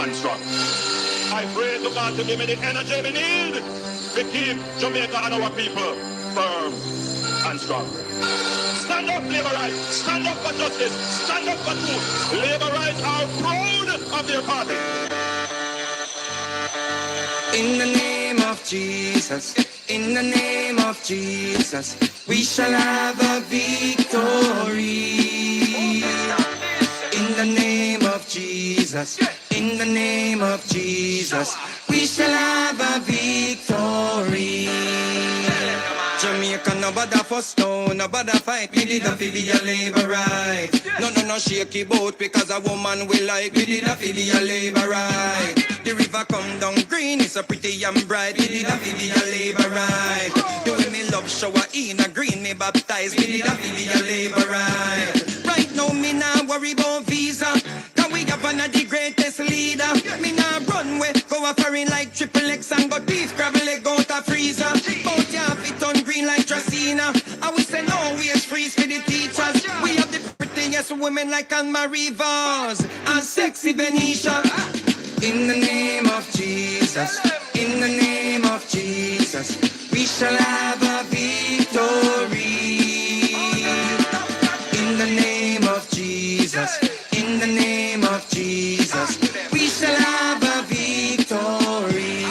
and strong. I pray to God to give me the energy we need to keep Jamaica and our people firm and strong. Stand up, labor rights. Stand up for justice. Stand up for truth. Labor rights are proud of their party. In the name of Jesus, in the name of Jesus, we shall have a victory. In the name of Jesus, in the name of Jesus, we shall have a victory. Jamaica, no bother for stone, no bother fight. We did a feel your labor right. No shaky boat because a woman we like. We did a feel your labor right. The river come down green, it's so pretty and bright. We did a feel your labor right. The way me love shower in a green, me baptized. We did a feel your labor right. Right now me nah worry about visa, cause we have one of the greatest leader. Me nah run way, go a foreign like Triple X and go beef gravel leg out a freezer. Bout ya fit on green like Tracina. I will say no waste freeze for the teachers. We have the prettiest women like Anne-Marie Vaz and sexy Venetia. In the name of Jesus, in the name of Jesus, we shall have a victory. In the name of Jesus, in the name of Jesus, we shall have a victory.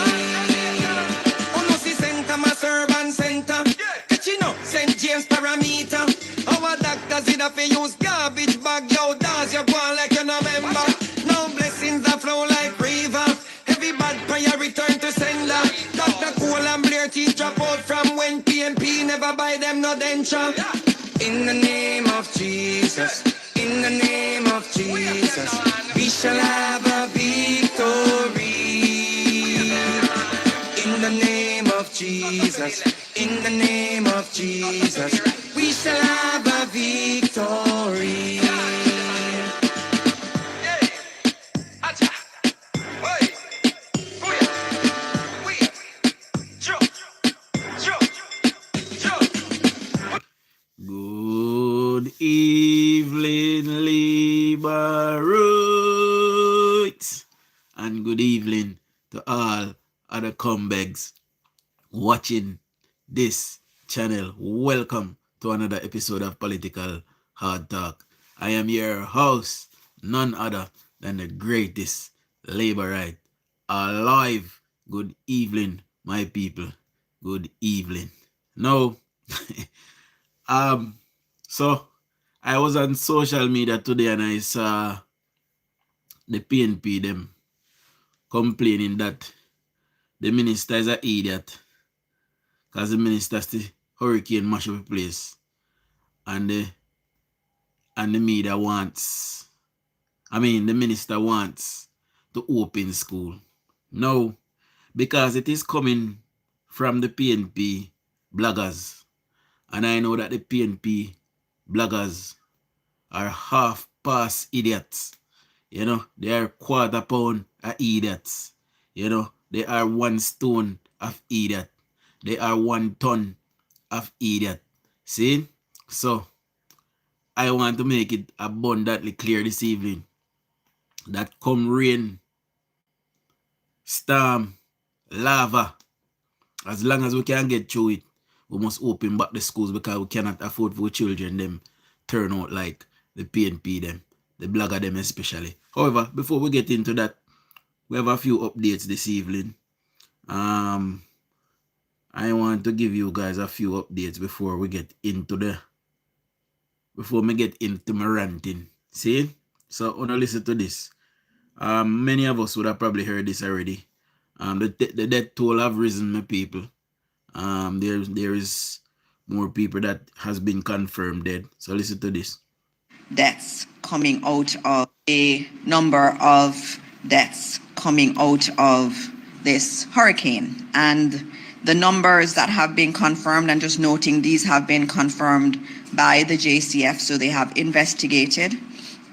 Oh no, see St. Thomas Urban Center, Kitchino, St. James Parameter. Our doctors in a fi use garbage bag, yo, dance you go on like you no member. No blessings that flow like river. Every bad prayer return to sender. Dr. Cole and Blair teeth drop out from when PNP never buy them no denture. In the name of Jesus, in the name of Jesus, we shall have a victory. In the name of Jesus, in the name of Jesus, we shall have a victory. Good evening, Labor Roots, and good evening to all other comebacks watching this channel. Welcome to another episode of Political Hard Talk. I am your host, none other than the greatest labor right alive. Good evening, my people. Good evening. Now, so I was on social media today and I saw the PNP them complaining that the minister is an idiot because the minister still hurricane mash up the place and the media wants, the minister wants to open school. No, because it is coming from the PNP bloggers. And I know that the PNP bloggers are half-past idiots. You know, they are quarter pound of idiots. You know, they are 1 stone of idiot. They are 1 ton of idiot. See? So, I want to make it abundantly clear this evening that come rain, storm, lava, as long as we can get through it, we must open back the schools because we cannot afford for children them turn out like the PNP them, the blogger them especially. However, before we get into that, we have a few updates this evening. I want to give you guys a few updates before we get into my ranting. See? So I want to listen to this. Many of us would have probably heard this already. The death toll have risen, my people. There is more people that has been confirmed dead. So listen to this. Deaths coming out of a number of deaths coming out of this hurricane, and the numbers that have been confirmed, and just noting these have been confirmed by the JCF, so they have investigated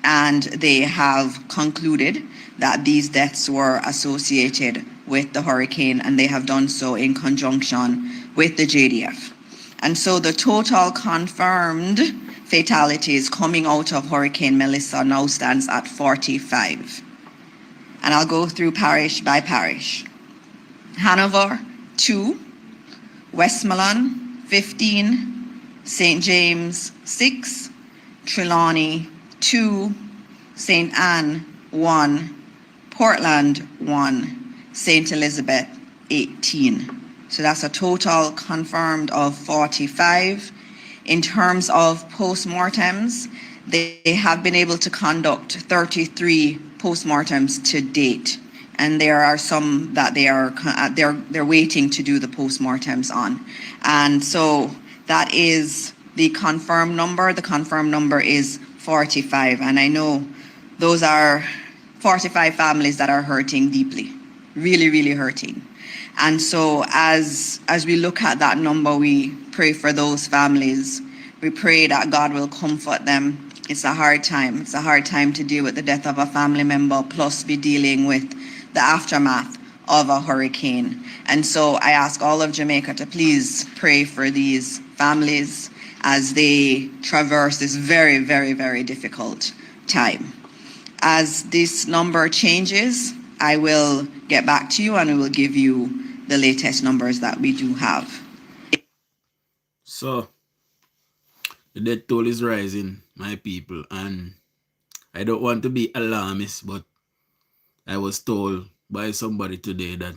and they have concluded that these deaths were associated with the hurricane, and they have done so in conjunction with the JDF. And so the total confirmed fatalities coming out of Hurricane Melissa now stands at 45. And I'll go through parish by parish. Hanover, 2. Westmoreland, 15. St. James, 6. Trelawney, 2. St. Anne, 1. Portland, 1. St. Elizabeth, 18. So that's a total confirmed of 45. In terms of postmortems, they have been able to conduct 33 postmortems to date, and there are some that they're waiting to do the postmortems on. And so that is the confirmed number. The confirmed number is 45, and I know those are 45 families that are hurting deeply, really, really hurting. And so as we look at that number, we pray for those families. We pray that God will comfort them. It's a hard time. It's a hard time to deal with the death of a family member, plus be dealing with the aftermath of a hurricane. And so I ask all of Jamaica to please pray for these families as they traverse this very, very, very difficult time. As this number changes, I will get back to you and I will give you the latest numbers that we do have. So, the death toll is rising, my people, and I don't want to be alarmist, but I was told by somebody today that,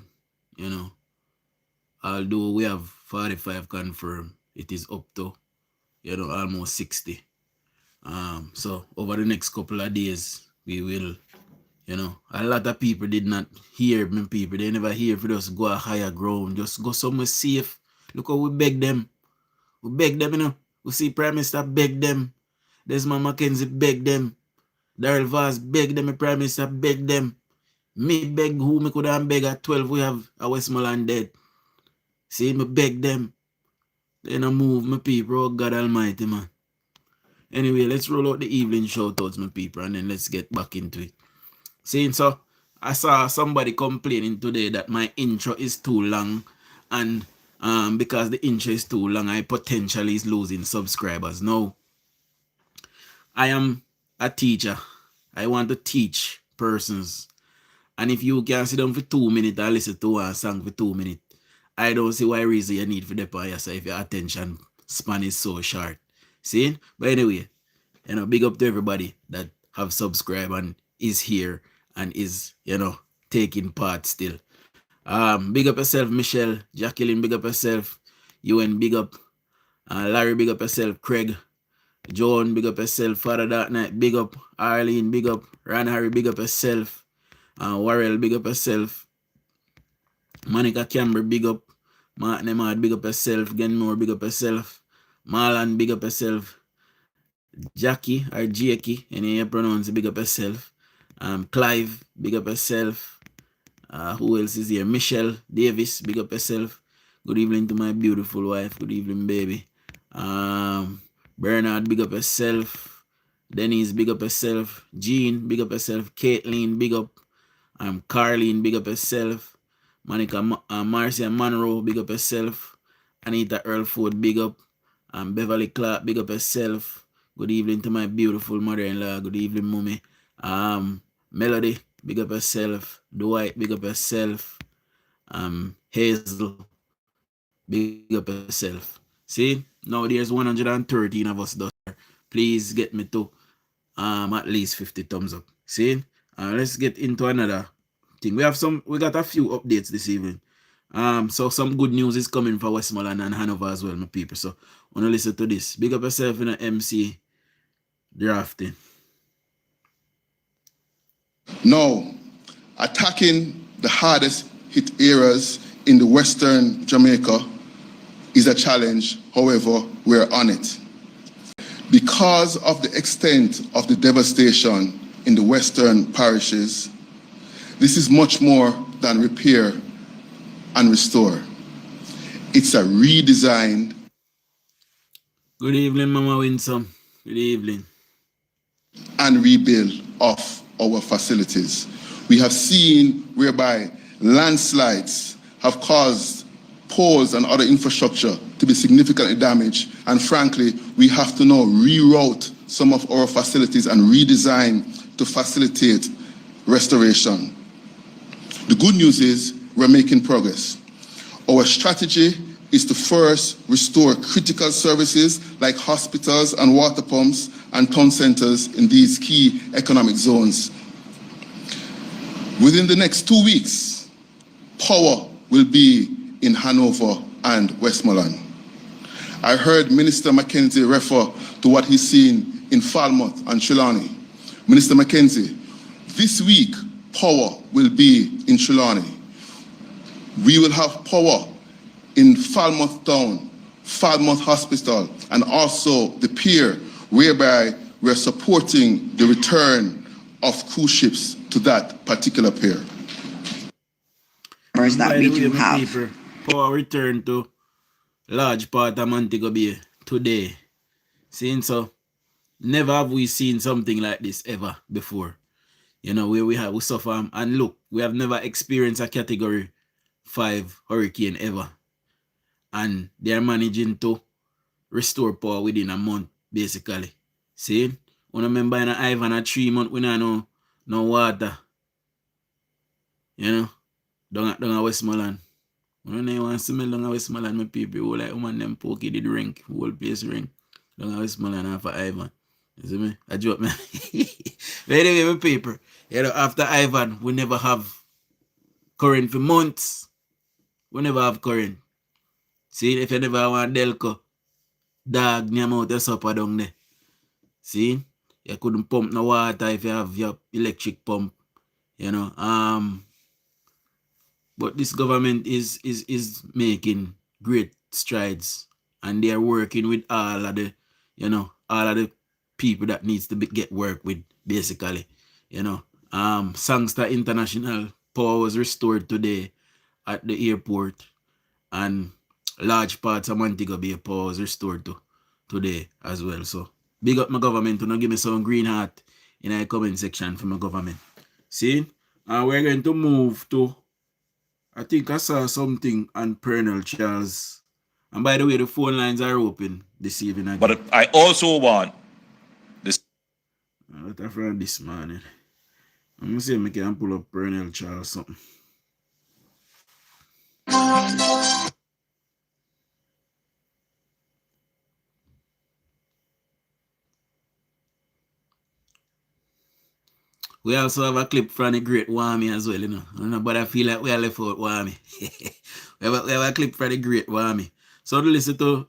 although we have 45 confirmed, it is up to, almost 60. So, over the next couple of days, we will, a lot of people did not hear me, people. They never hear for us go a higher ground, just go somewhere safe. Look how we beg them. We beg them, We see Prime Minister beg them. Desmond Mackenzie beg them. Daryl Vaz beg them. Prime Minister beg them. Me beg who me could have beg at 12. We have a Westmoreland dead. See, me beg them. They don't move, my people. Oh, God Almighty, man. Anyway, let's roll out the evening shout-outs, my people, and then let's get back into it. See, so I saw somebody complaining today that my intro is too long, and because the intro is too long, I potentially is losing subscribers. No, I am a teacher. I want to teach persons, and if you can sit down for 2 minutes and listen to one song for 2 minutes, I don't see why reason you need for the yourself if your attention span is so short. See? But anyway, big up to everybody that have subscribed and is here and is, taking part still. Big up yourself, Michelle. Jacqueline, big up yourself. Ewan, big up. Larry, big up yourself. Craig. Joan, big up yourself. Father That Night, big up. Arlene, big up. Ran Harry, big up yourself. Warrell, big up yourself. Monica Camber, big up. Martin Emad, big up yourself. Genmore, big up yourself. Marlon, big up yourself. Jackie or Jakey, any you pronounce it, big up yourself. Clive, big up yourself. Who else is here? Michelle Davis, big up yourself. Good evening to my beautiful wife. Good evening, baby. Bernard, big up yourself. Denise, big up yourself. Jean, big up yourself. Caitlin, big up. Carlene, big up yourself. Monica, Marcia Monroe, big up yourself. Anita Earlford, big up. Beverly Clark, big up yourself. Good evening to my beautiful mother-in-law. Good evening, mommy. Melody, big up yourself. Dwight, big up yourself. Hazel, big up yourself. See, now there's 113 of us thus far. Please get me to at least 50 thumbs up. See, let's get into another thing. We got a few updates this evening. So some good news is coming for Westmoreland and Hanover as well, my people. So wanna listen to this. Big up yourself in the MC drafting. No, attacking the hardest hit areas in the Western Jamaica is a challenge. However, we're on it. Because of the extent of the devastation in the Western parishes, this is much more than repair and restore. It's a redesign. Good evening, Mama Winsome. Good evening. And rebuild of our facilities. We have seen whereby landslides have caused poles and other infrastructure to be significantly damaged. And frankly, we have to now reroute some of our facilities and redesign to facilitate restoration. The good news is we're making progress. Our strategy is to first restore critical services like hospitals and water pumps and town centers in these key economic zones. Within the next 2 weeks, power will be in Hanover and Westmoreland. I heard Minister Mackenzie refer to what he's seen in Falmouth and Trelawney. Minister Mackenzie, this week, power will be in Trelawney. We will have power in Falmouth Town, Falmouth Hospital, and also the pier, whereby we're supporting the return of cruise ships to that particular pier. That we do have. People, power return to large part of Montego Bay today. Seeing so, never have we seen something like this ever before. You know, where we suffer, and look, we have never experienced a Category 5 hurricane ever. And they're managing to restore power within a month, basically. See? When I remember in Ivan a 3 months, we don't no water. You know? Down at Westmoreland. When I want to smell down at Westmoreland, my people who like woman them pokey did ring, whole place ring. Down at Westmoreland after Ivan. You see me? I joke, man. But anyway, my people, you know, after Ivan, we never have current for months. We never have current. See, if you never want Delco, dog, near out your supper down there. See, you couldn't pump no water if you have your electric pump, you know. But this government is making great strides, and they are working with all of the, you know, all of the people that needs to get work with, basically, you know. Sangster International power was restored today at the airport, and large parts of Montego Bay power was restored to today as well. So big up my government to not give me some green heart in the comment section for my government. See? And we're going to move to, I think I saw something on Pernell Charles. And by the way, the phone lines are open this evening again. But I also want this. What I from this morning. I'm going to see if I can pull up Pernell Charles something. We also have a clip from the great Wami as well, you know. But I feel like we are left out Wami. we have a clip from the great Wami. So to listen to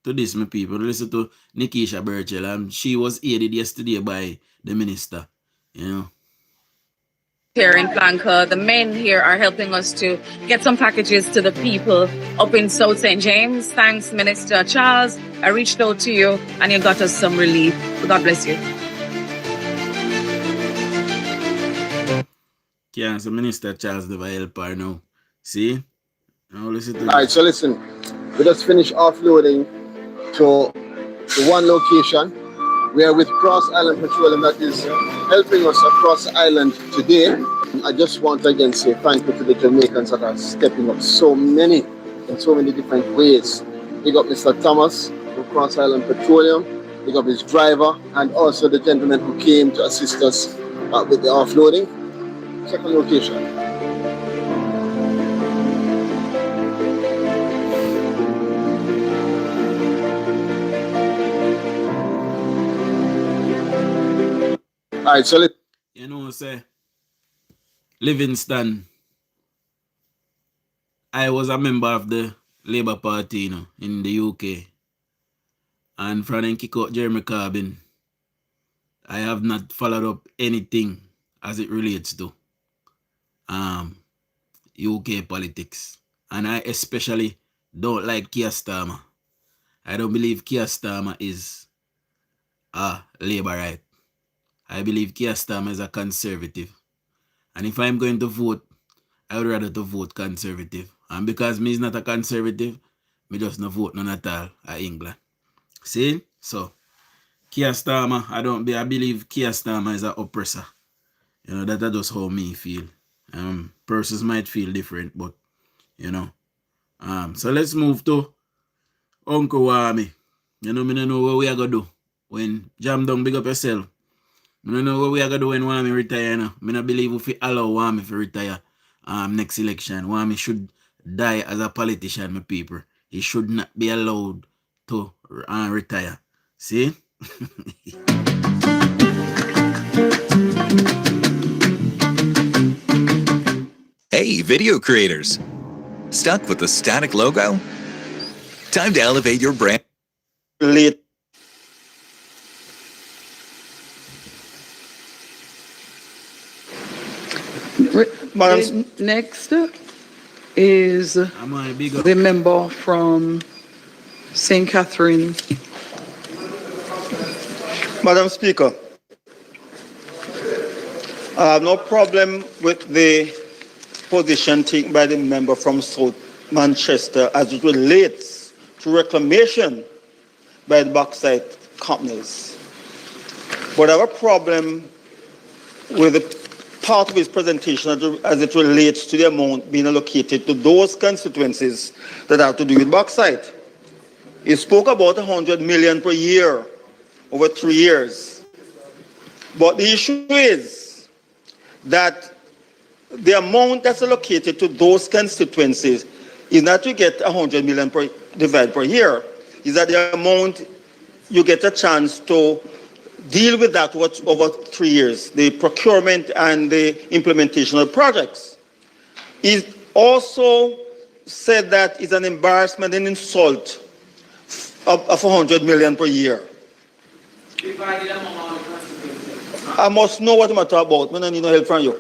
this, my people, to listen to Nikisha Burchell. She was aided yesterday by the minister, you know. Here in Blanca, the men here are helping us to get some packages to the people up in South St. James. Thanks, Minister Charles. I reached out to you and you got us some relief. God bless you. Yeah, so Minister Charles never help her now. See? Now listen to this. Alright, so listen. We just finished offloading to the one location. We are with Cross Island Petroleum that is helping us across the island today. I just want to again say thank you to the Jamaicans that are stepping up in so many different ways. Big up Mr. Thomas from Cross Island Petroleum. Big up his driver and also the gentleman who came to assist us with the offloading. Second location. Alright, so you know, say Livingston. I was a member of the Labour Party, you know, in the UK. And from then kick out Jeremy Corbyn, I have not followed up anything as it relates to UK politics. And I especially don't like Keir Starmer. I don't believe Keir Starmer is a Labourite. I believe Keir Starmer is a conservative. And if I'm going to vote, I would rather to vote conservative. And because me is not a conservative, me just not vote none at all at England. See? So, Keir Starmer, I believe Keir Starmer is an oppressor. You know, that's just how me feel. Persons might feel different, but, you know. So let's move to Uncle Wami. You know, me don't know what we are going to do. When jam down, big up yourself. I don't know what we are going to do when Wami retire. No? I don't believe if we allow Wami to retire next election. Wami should die as a politician, my people. He should not be allowed to retire. See? Hey, video creators. Stuck with the static logo? Time to elevate your brand. Late. Madam, Next is the member from St. Catherine. Madam Speaker, I have no problem with the position taken by the member from South Manchester as it relates to reclamation by the bauxite companies. But I have a problem with the part of his presentation as it relates to the amount being allocated to those constituencies that have to do with bauxite. He spoke about 100 million per year over 3 years. But the issue is that the amount that's allocated to those constituencies is not to get 100 million divided per year. Is that the amount you get a chance to deal with that over 3 years, the procurement and the implementation of projects. He also said that it's an embarrassment and insult of 100 million per year. I must know what I'm talking about when I need no help from you.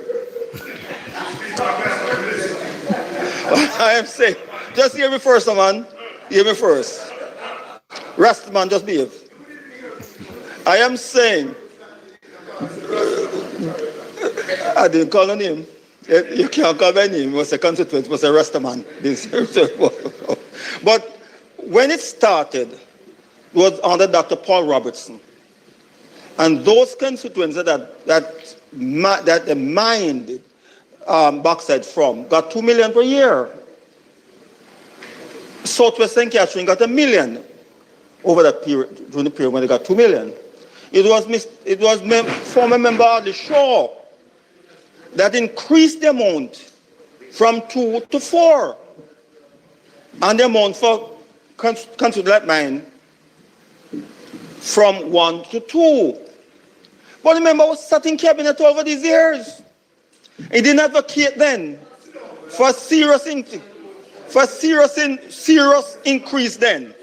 I am saying, just hear me first, man. Hear me first. Rasta man, just behave. I am saying, I didn't call on him. You can't call my name. It was a constituent, it was a Rasta man. But when it started, it was under Dr. Paul Robertson. And those constituents that they mined bauxite from got 2 million per year. Southwest St. Catherine got 1 million over that period, during the period when they got 2 million. It was former member of the Shaw that increased the amount from 2 to 4. And the amount for consider that mine from 1 to 2. But remember, I was sat in cabinet over these years. He didn't advocate then for serious increase then.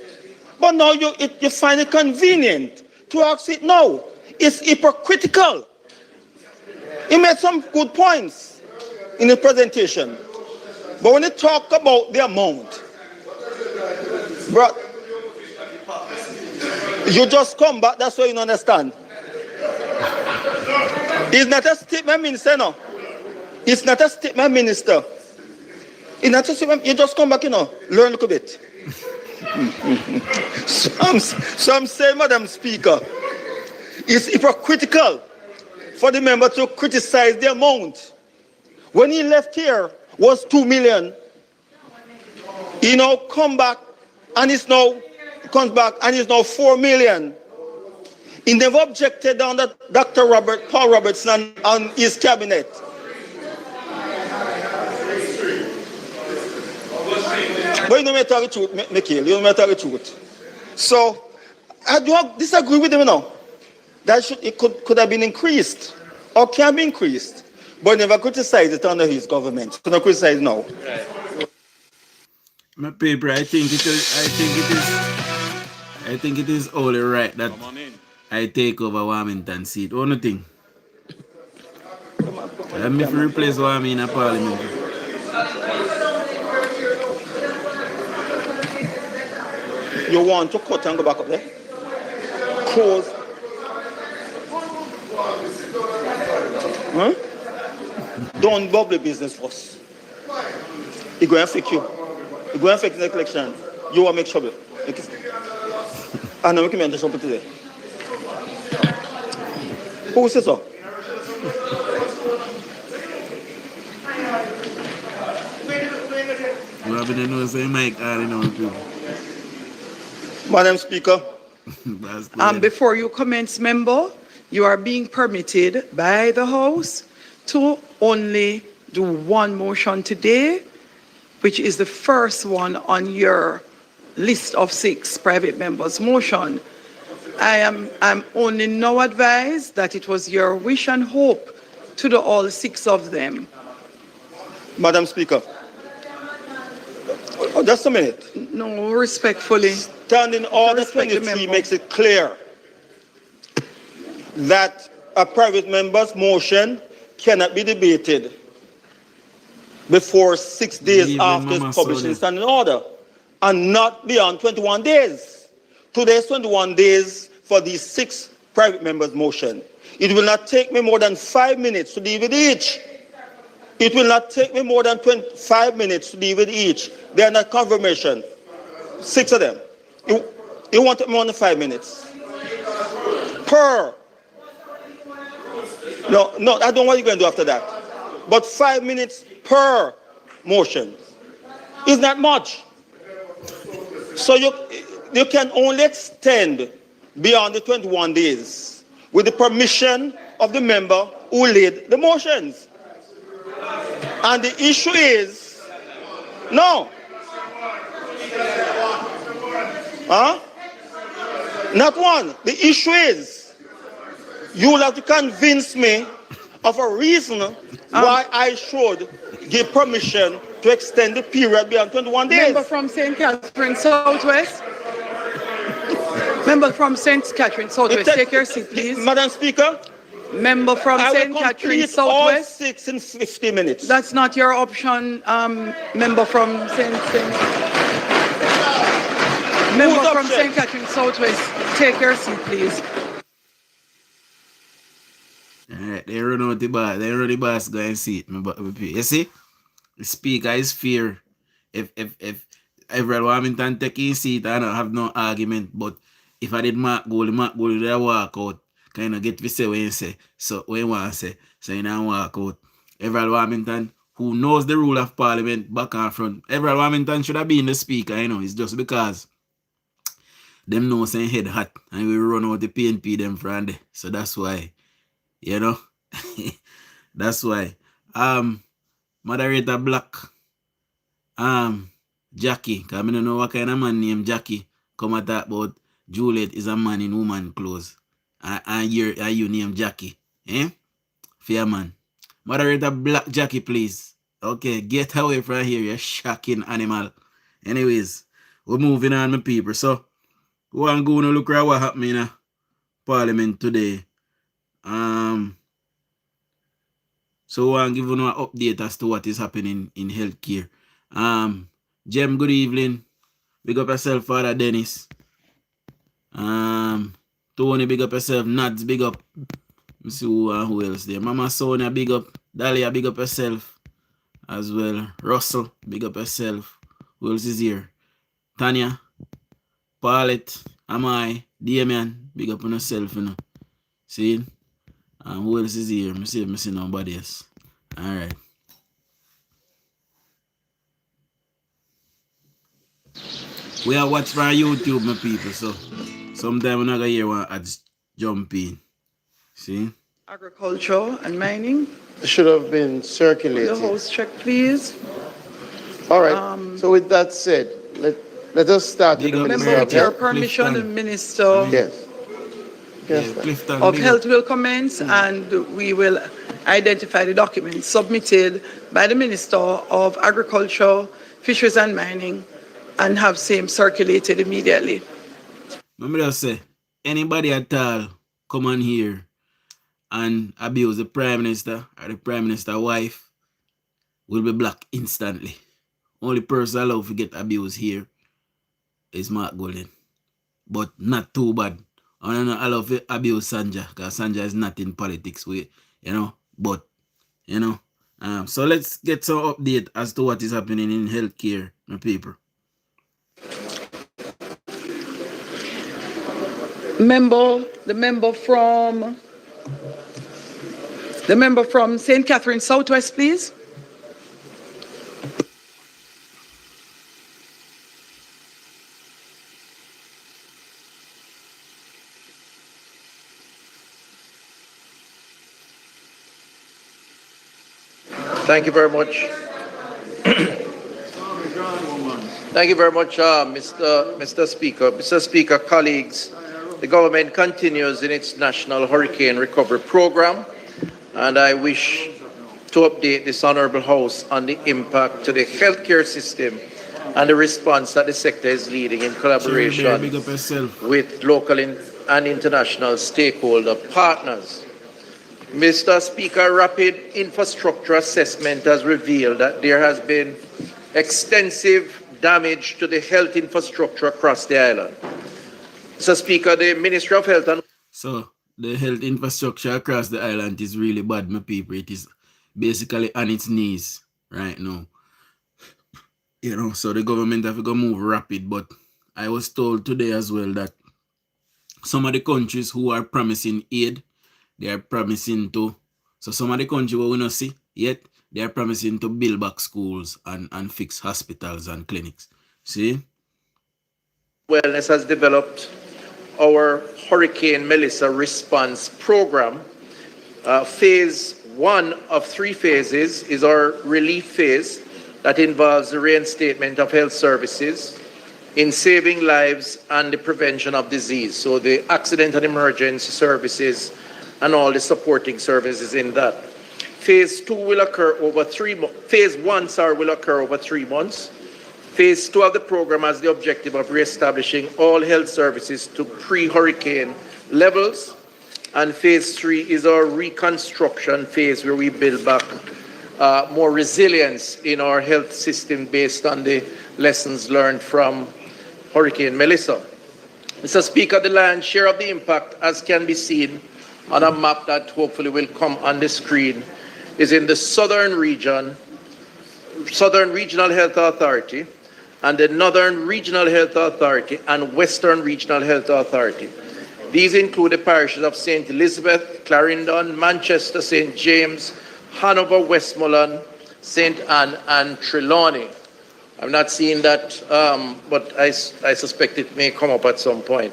But now you find it convenient to ask it now. It's hypocritical. He made some good points in the presentation. But when you talk about the amount, bro, you just come back, that's why you don't understand. It's not a statement, minister, no. It's not a statement, minister. It's not a statement, you just come back, learn a little bit. Some say, Madam Speaker, it's hypocritical for the member to criticize the amount. When he left here, was 2 million. He now comes back and it's now 4 million. He never objected on that Dr. Paul Robertson and his cabinet. But you know me tell the truth, Mikhail. You know me tell the truth. So I do disagree with him now. That it could have been increased or can be increased, but never criticize it under his government. So not criticize now. My paper, I think it is only right that I take over Warmington seat. What do you think? Let me replace Warming in a parliament. You want to cut and go back up there? Close. Huh? Don't bubble business first. It's going to affect you. It's going to affect the next election. You will make trouble. And I'm making the trouble today. Who says so? Madam Speaker. Before you commence, member, you are being permitted by the House to only do one motion today, which is the first one on your list of 6 private members' motion. I'm only now advised that it was your wish and hope to do all 6 of them. Madam Speaker. Oh, just a minute. No, respectfully. Standing Order 23 makes it clear that a private member's motion cannot be debated before 6 days after it's published in Standing Order, and not beyond 21 days. Today's 21 days for these 6 private members' motion. It will not take me more than 5 minutes to deal with each. It will not take me more than 25 minutes to deal with each. They are not confirmation. 6 of them. You want more than 5 minutes. Per. No, I don't know what you're going to do after that. But 5 minutes per motion is not much. So you can only extend beyond the 21 days with the permission of the member who laid the motions. And the issue is, no. Huh? Not one. The issue is, you will have to convince me of a reason why I should give permission to extend the period beyond 21 days. Member from St. Catherine Southwest. Member from St. Catherine Southwest, take your seat, please. Madam Speaker. Member from St. Catherine Southwest. All 6 in 50 minutes. That's not your option, member from St. Member from St. Catherine Southwest, take your seat, please. Alright, they run out the bus. They run the bus, go and see it. You see? The speaker is fear. If everyone Wilmington take his seat, I don't have no argument. But if I did Mark Gold would walk out. Kind of get to say what you say. So what you want to say. So you don't walk out. Everett Wilmington, who knows the rule of parliament back and front. Everett Wilmington should have been the speaker, you know. It's just because them know saying head hot and we run out the PNP them from there. So that's why. You know? That's why. Moderator Black. Jackie. Because I don't know what kind of man named Jackie come and talk about Juliet is a man in woman clothes. And you name Jackie. Eh? Fair man. Moderator Black Jackie, please. Okay, get away from here, you shocking animal. Anyways, we're moving on, my people. So, we want to go and look at what happened in Parliament today. So we want to give you an update as to what is happening in healthcare. Jem, good evening. Big up yourself, Father Dennis. Tony, big up yourself. Nads, big up. Let's see who else there. Mama Sonia, big up. Dahlia, big up yourself as well. Russell, big up yourself. Who else is here? Tanya, Paulette, Amai, Damian, big up on yourself, you know. See? Who else is here? I see nobody else. Alright. We are watching from YouTube, my people, so sometimes we're not going to hear one ads jump in. See? Agriculture and mining. It should have been circulated. The host check, please. All right. So with that said, let us start with the Minister Member, of with your Health. permission, the Minister Yes. of Health will commence and we will identify the documents submitted by the Minister of Agriculture, Fisheries and Mining and have same circulated immediately. Let me just say, anybody at all come on here and abuse the Prime Minister or the Prime Minister's wife will be blocked instantly. Only person allowed to get abused here is Mark Golden. But not too bad. I don't know allow to abuse Sanja because Sanja is not in politics with, you know, but, you know. So let's get some update as to what is happening in healthcare, my people. The member from St. Catherine Southwest, please. Thank you very much. Thank you very much, Mr. Speaker. Mr. Speaker, colleagues, the government continues in its National Hurricane Recovery Program, and I wish to update this Honourable House on the impact to the healthcare system and the response that the sector is leading in collaboration with local and international stakeholder partners. Mr. Speaker, rapid infrastructure assessment has revealed that there has been extensive damage to the health infrastructure across the island. Mr. Speaker, the Ministry of Health and... So, the health infrastructure across the island is really bad, my people. It is basically on its knees right now. You know, so the government have to move rapid, but I was told today as well that some of the countries who are promising aid, they are promising to, so some of the countries we will not see yet, they are promising to build back schools and fix hospitals and clinics. See? Wellness has developed our Hurricane Melissa response program. Phase 1 of 3 phases is our relief phase that involves the reinstatement of health services in saving lives and the prevention of disease. So the accident and emergency services and all the supporting services in that. Phase 2 will occur over 3 months. Phase 1, will occur over 3 months. Phase 2 of the program has the objective of reestablishing all health services to pre-hurricane levels. And phase 3 is our reconstruction phase where we build back more resilience in our health system based on the lessons learned from Hurricane Melissa. Mr. Speaker, the lion's share of the impact, as can be seen on a map that hopefully will come on the screen, is in the Southern Regional Health Authority, and the Northern Regional Health Authority and Western Regional Health Authority. These include the parishes of St. Elizabeth, Clarendon, Manchester, St. James, Hanover, Westmoreland, St. Anne, and Trelawney. I'm not seeing that, but I suspect it may come up at some point.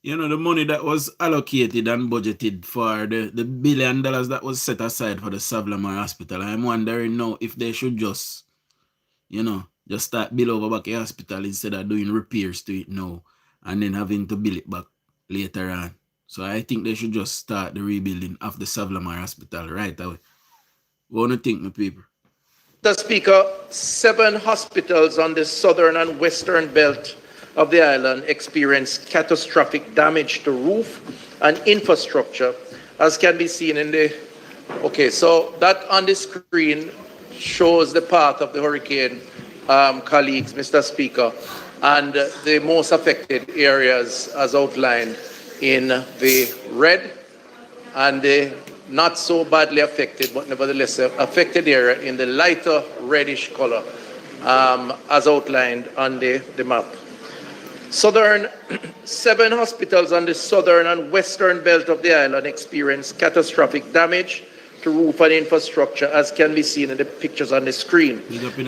You know, the money that was allocated and budgeted for the $1 billion that was set aside for the Savlamar Hospital, I'm wondering now if they should just, you know, just start build over back a hospital instead of doing repairs to it now and then having to build it back later on. So I think they should just start the rebuilding of the Savlamar Hospital right away. What do you think, my people? Mr. Speaker, 7 hospitals on the southern and western belt of the island experienced catastrophic damage to roof and infrastructure, as can be seen in the... Okay, so that on the screen shows the path of the hurricane, colleagues, Mr. Speaker, and the most affected areas as outlined in the red, and the not so badly affected, but nevertheless affected area in the lighter reddish color, as outlined on the map. 7 hospitals on the southern and western belt of the island experienced catastrophic damage to roof and infrastructure, as can be seen in the pictures on the screen.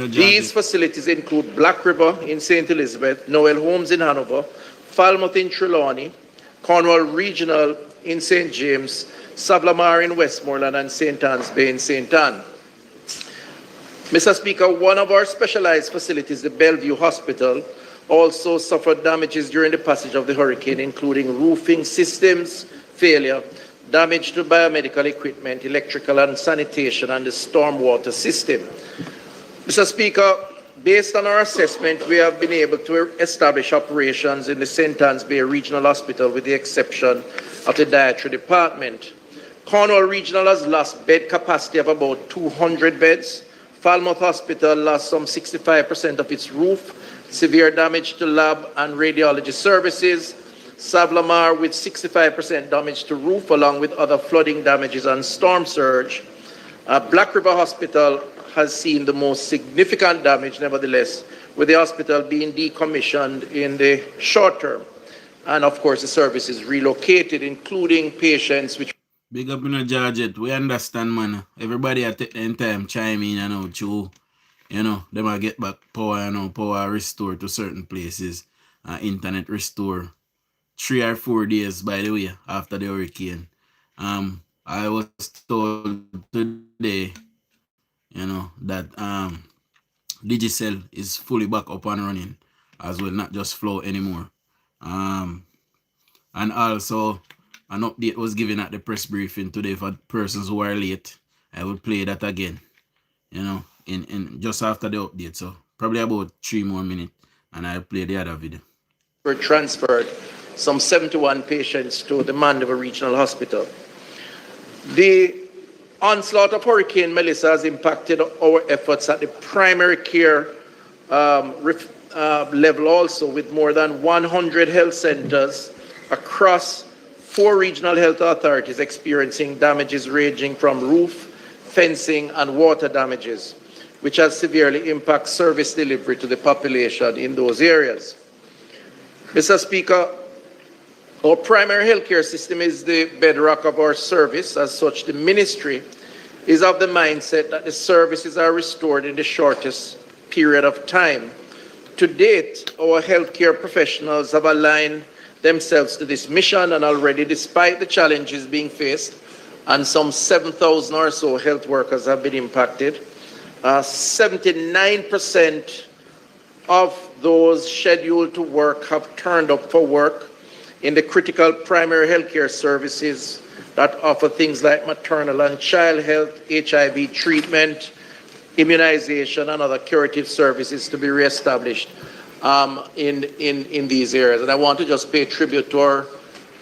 These facilities include Black River in St. Elizabeth, Noel Homes in Hanover, Falmouth in Trelawney, Cornwall Regional in St. James, Savlamar in Westmoreland, and St. Anne's Bay in St. Anne. Mr. Speaker, one of our specialized facilities, the Bellevue Hospital, also suffered damages during the passage of the hurricane, including roofing systems failure, damage to biomedical equipment, electrical and sanitation, and the stormwater system. Mr. Speaker, based on our assessment, we have been able to establish operations in the St. Anne's Bay Regional Hospital with the exception of the dietary department. Cornwall Regional has lost bed capacity of about 200 beds. Falmouth Hospital lost some 65% of its roof, severe damage to lab and radiology services. Savlamar with 65% damage to roof along with other flooding damages and storm surge. Black River Hospital has seen the most significant damage nevertheless, with the hospital being decommissioned in the short term. And of course the service is relocated, including patients which... Big up in the Georgette, we understand, man. Everybody at the end time chime in, you know, to, you know, they might get back power, you know, power restore to certain places, internet restore 3 or 4 days, by the way, after the hurricane. I was told today, that Digicel is fully back up and running as well, not just Flow anymore. And also an update was given at the press briefing today for persons who are late. I will play that again, in just after the update. So probably about 3 more minutes, and I'll play the other video. Were transferred some 71 patients to the Mandeville Regional Hospital. The onslaught of Hurricane Melissa has impacted our efforts at the primary care level also, with more than 100 health centers across 4 regional health authorities experiencing damages ranging from roof, fencing, and water damages, which has severely impacted service delivery to the population in those areas. Mr. Speaker, our primary healthcare system is the bedrock of our service. As such, the ministry is of the mindset that the services are restored in the shortest period of time. To date, our healthcare professionals have aligned themselves to this mission, and already, despite the challenges being faced, and some 7,000 or so health workers have been impacted, 79% of those scheduled to work have turned up for work in the critical primary healthcare services that offer things like maternal and child health, HIV treatment, immunization, and other curative services to be reestablished in these areas. And I want to just pay tribute to our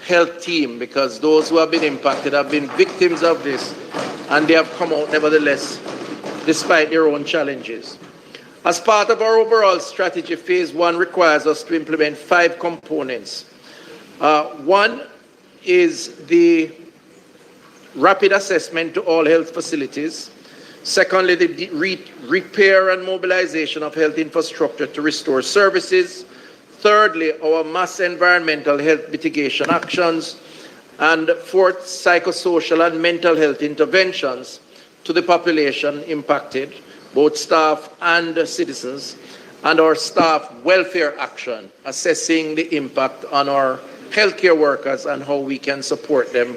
health team, because those who have been impacted have been victims of this, and they have come out nevertheless, despite their own challenges. As part of our overall strategy, phase 1 requires us to implement 5 components. One is the rapid assessment to all health facilities. Secondly, the repair and mobilization of health infrastructure to restore services. Thirdly, our mass environmental health mitigation actions. And fourth, psychosocial and mental health interventions to the population impacted, both staff and citizens, and our staff welfare action, assessing the impact on our healthcare workers and how we can support them.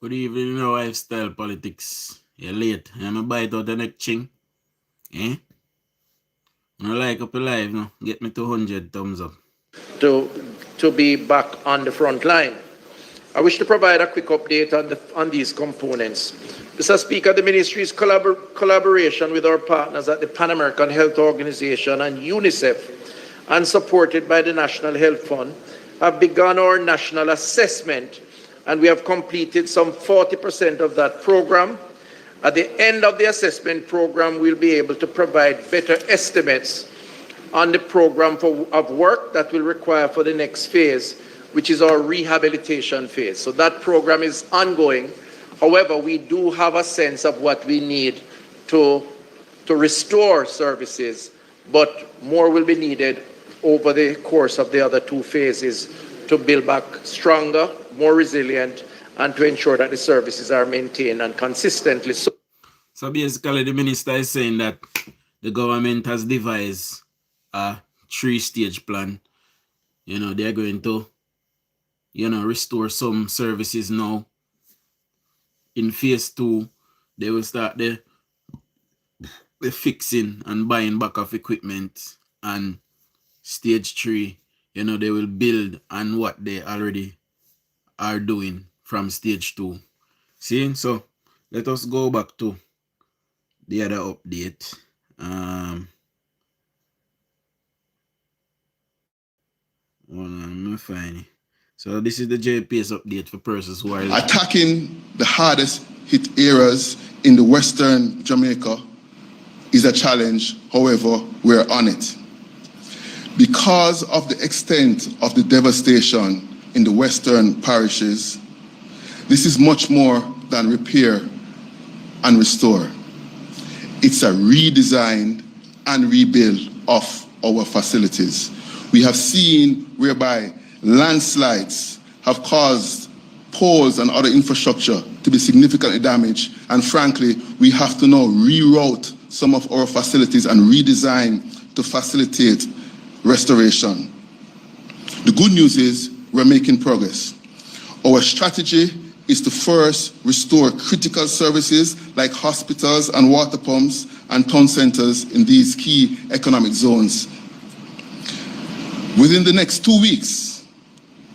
Good evening, lifestyle politics. You're late. I'm a bite out the neck ching. I like up alive now. Get me 200 thumbs up. To be back on the front line. I wish to provide a quick update on these components. Mr. Speaker, the ministry's collaboration with our partners at the Pan American Health Organization and UNICEF, and supported by the National Health Fund, have begun our national assessment, and we have completed some 40% of that program. At the end of the assessment program, we'll be able to provide better estimates on the program of work that will require for the next phase, which is our rehabilitation phase. So that program is ongoing. However, we do have a sense of what we need to restore services, but more will be needed over the course of the other 2 phases to build back stronger, more resilient, and to ensure that the services are maintained and consistently. So basically, the minister is saying that the government has devised a 3-stage plan. They're going to, restore some services now. In phase 2, they will start the fixing and buying back of equipment. And stage 3, they will build on what they already are doing from stage 2. See? So let us go back to the other update. Hold on, let me find it. So this is the JPS update for persons who are attacking the hardest hit areas in the Western Jamaica is a challenge. However, we're on it. Because of the extent of the devastation in the Western parishes, this is much more than repair and restore. It's a redesign and rebuild of our facilities. We have seen whereby landslides have caused poles and other infrastructure to be significantly damaged, and frankly, we have to now reroute some of our facilities and redesign to facilitate restoration. The good news is we're making progress. Our strategy is to first restore critical services like hospitals and water pumps and town centers in these key economic zones. Within the next 2 weeks,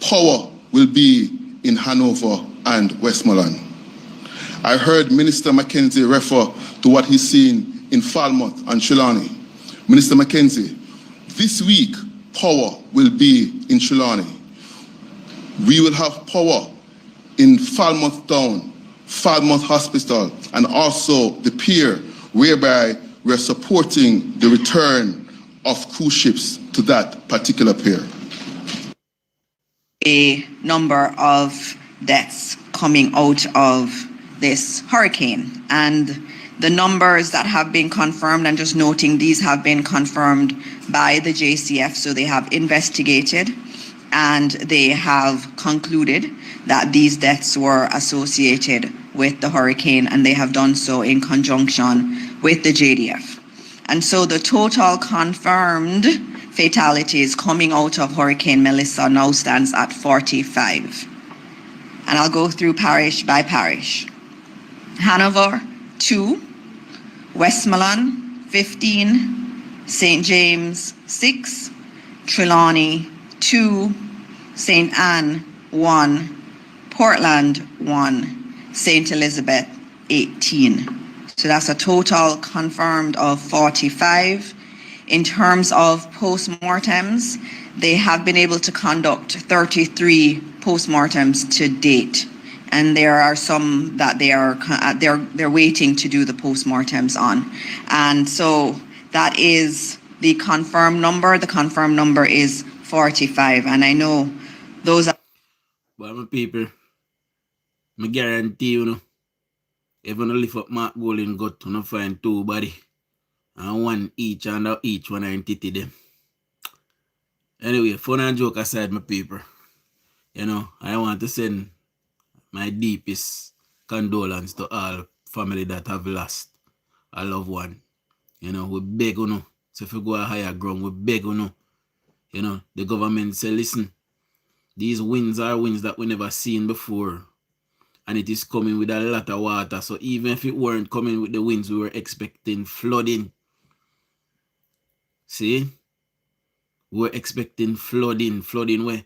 power will be in Hanover and Westmoreland. I heard Minister Mackenzie refer to what he's seen in Falmouth and Trelawney. Minister Mackenzie, this week, power will be in Trelawney. We will have power in Falmouth Town, Falmouth Hospital, and also the pier, whereby we're supporting the return of cruise ships to that particular pier. A number of deaths coming out of this hurricane, and the numbers that have been confirmed, and just noting these have been confirmed by the JCF, so they have investigated and they have concluded that these deaths were associated with the hurricane, and they have done so in conjunction with the JDF. And so the total confirmed fatalities coming out of Hurricane Melissa now stands at 45. And I'll go through parish by parish. Hanover, 2. Westmoreland, 15. St. James, 6. Trelawney, 2. St. Anne, 1. Portland, 1. St. Elizabeth, 18. So that's a total confirmed of 45. In terms of postmortems, they have been able to conduct 33 postmortems to date, and there are some that they're waiting to do the postmortems on. And so that is the confirmed number. The confirmed number is 45, and I know those are. But my people, I guarantee you, if you lift up Mark Golden gut, you find 2 body. And 1 each, and each one entity them. Anyway, fun and joke aside, my people. You know, I want to send my deepest condolence to all family that have lost a loved one. You know, we beg you know. So if you go a higher ground, we beg you know. You know, the government say, listen, these winds are winds that we never seen before. And it is coming with a lot of water. So even if it weren't coming with the winds, we were expecting flooding. See? We're expecting flooding where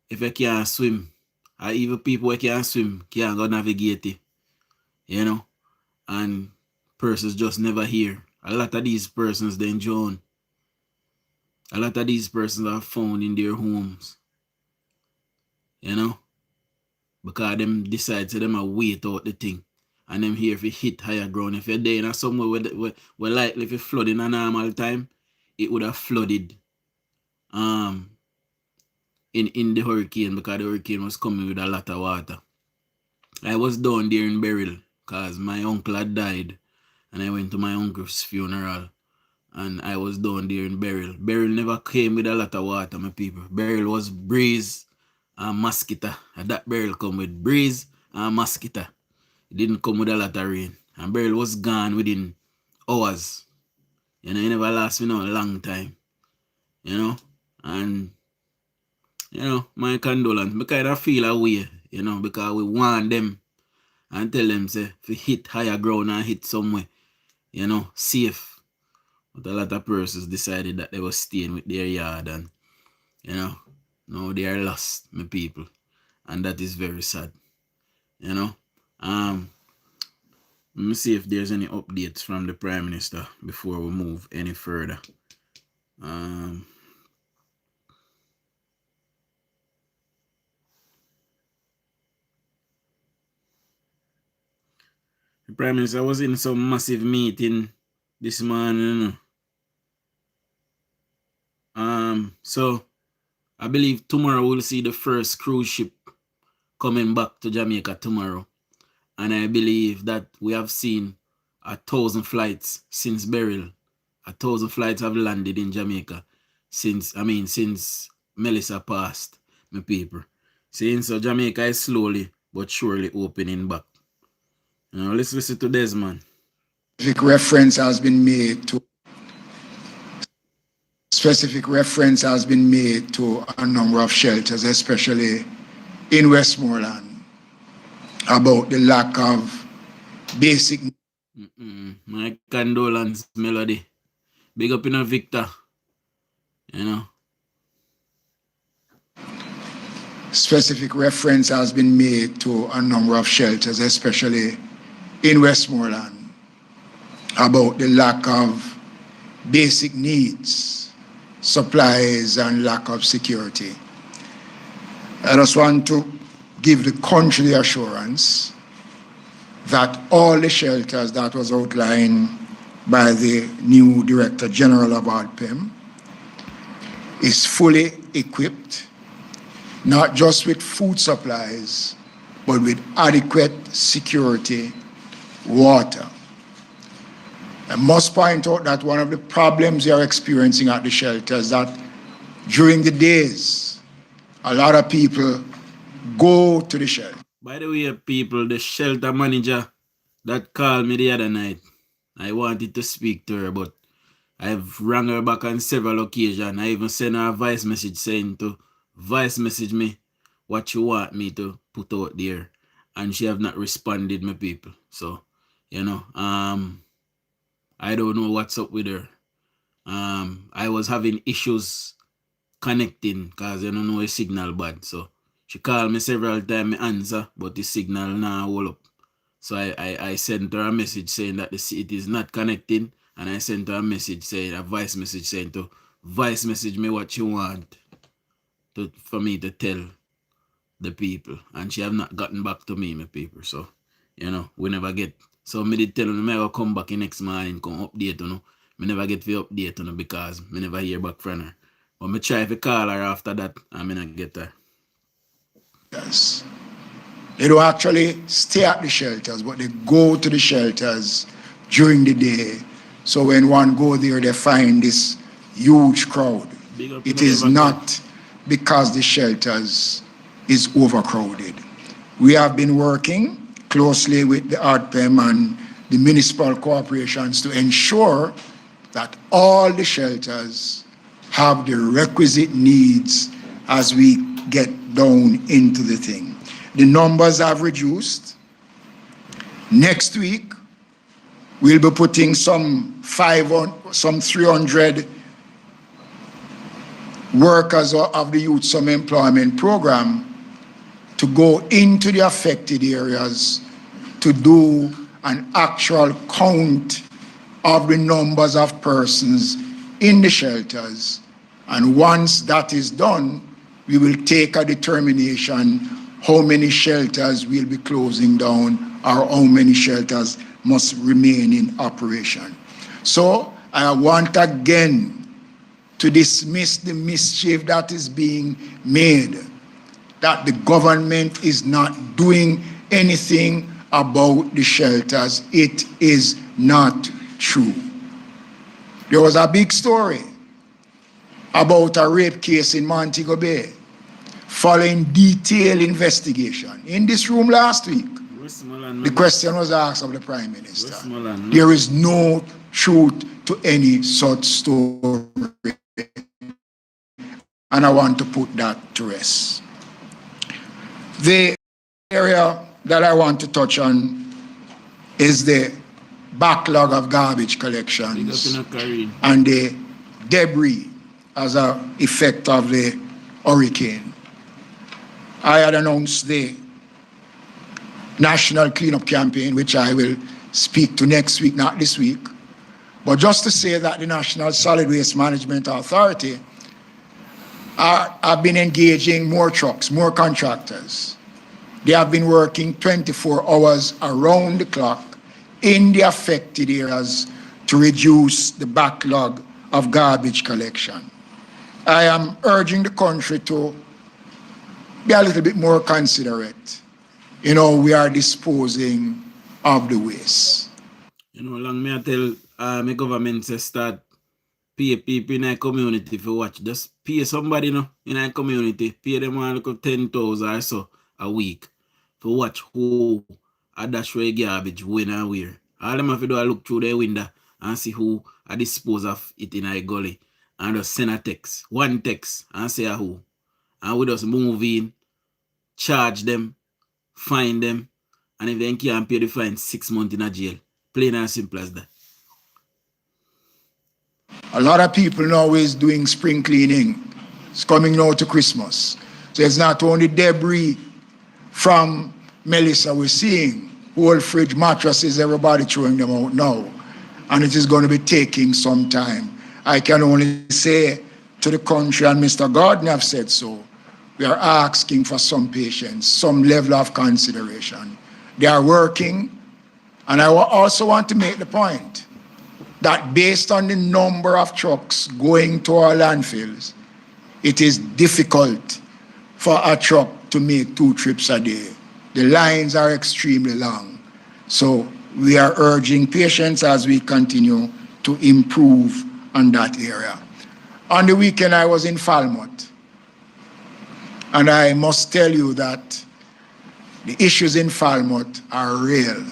if you can't swim, or even people who can't swim can't go navigate it. You know? And persons just never here. A lot of these persons then drown. A lot of these persons are found in their homes. You know? Because them decide to them wait out the thing. And them here if you hit higher ground. If you're there in somewhere where likely if you flood in a normal time, it would have flooded in the hurricane, because the hurricane was coming with a lot of water. I was down there in Beryl because my uncle had died, and I went to my uncle's funeral, and I was down there in Beryl. Beryl never came with a lot of water, my people. Beryl was breeze and mosquito. And that Beryl come with breeze and mosquito. It didn't come with a lot of rain. And Beryl was gone within hours. You know, it never lasts me a long time. You know, and you know, my condolence. I kind of feel a way, you know, because we want them and tell them, say, if you hit higher ground and hit somewhere, you know, safe. But a lot of persons decided that they were staying with their yard, and, you know, now they are lost, my people. And that is very sad. You know. Let me see if there's any updates from the Prime Minister before we move any further. The Prime Minister was in some massive meeting this morning. So I believe tomorrow we'll see the first cruise ship coming back to Jamaica tomorrow. And I believe that we have seen 1,000 flights since Beryl. 1,000 flights have landed in Jamaica since Melissa passed, my people. See, so Jamaica is slowly but surely opening back. You know, let's listen to Desmond. Specific reference has been made to a number of shelters, especially in Westmoreland. about the lack of basic. My condolence, Melody. Big up in a Victor. You know. Specific reference has been made to a number of shelters, especially in Westmoreland, about the lack of basic needs, supplies, and lack of security. I just want to give the country the assurance that all the shelters that was outlined by the new Director General of ADPEM is fully equipped, not just with food supplies, but with adequate security, water. I must point out that one of the problems we are experiencing at the shelters is that during the days, a lot of people go to the shelter. By the way, people, the shelter manager that called me the other night, I wanted to speak to her, but I've rang her back on several occasions. I even sent her a voice message saying to voice message me what you want me to put out there. And she have not responded, my people. So, you know, I don't know what's up with her. I was having issues connecting because I don't know a signal bad. So she called me several times, I answer, but the signal now hold up. So I sent her a message saying that it is not connecting, and I sent her a message saying, a voice message saying to voice message me what you want for me to tell the people, and she have not gotten back to me, my people. So, you know, we never get. So me did tell them I will come back next morning, come update, you know. Me never get to update, you know, because me never hear back from her. But me try to call her after that, and me not get her. Yes. They don't actually stay at the shelters, but they go to the shelters during the day. So when one go there, they find this huge crowd. It is not because the shelters is overcrowded. We have been working closely with the ADPEM and the municipal corporations to ensure that all the shelters have the requisite needs as we get down into the thing. The numbers have reduced. Next week, we'll be putting some 300 workers of the Youth Summer Employment Program to go into the affected areas to do an actual count of the numbers of persons in the shelters. And once that is done, we will take a determination how many shelters will be closing down or how many shelters must remain in operation. So I want again to dismiss the mischief that is being made, that the government is not doing anything about the shelters. It is not true. There was a big story about a rape case in Montego Bay following detailed investigation. In this room last week, the question was asked of the Prime Minister. There is no truth to any such story. And I want to put that to rest. The area that I want to touch on is the backlog of garbage collections and the debris as an effect of the hurricane. I had announced the National Cleanup Campaign, which I will speak to next week, not this week. But just to say that the National Solid Waste Management Authority have been engaging more trucks, more contractors. They have been working 24 hours around the clock in the affected areas to reduce the backlog of garbage collection. I am urging the country to be a little bit more considerate. You know, we are disposing of the waste. You know, long me I tell my government to start pay people in our community for watch. Just pay somebody, you know, in our community, pay them like 10,000 or so a week to watch who a dash away garbage when and where. All them have to do is look through their window and see who I dispose of it in our gully and just send a text, one text, and say who. And we just move in, charge them, find them, And if they can't pay the fine, 6 months in a jail. Plain and simple as that. A lot of people now is doing spring cleaning. It's coming now to Christmas. So it's not only debris from Melissa we're seeing, whole fridge mattresses, everybody throwing them out now. And it is going to be taking some time. I can only say to the country, and Mr. Gordon have said so, we are asking for some patience, some level of consideration. They are working, and I also want to make the point that based on the number of trucks going to our landfills, it is difficult for a truck to make 2 trips a day. The lines are extremely long. So we are urging patience as we continue to improve on that area. On the weekend, I was in Falmouth, and I must tell you that the issues in Falmouth are real.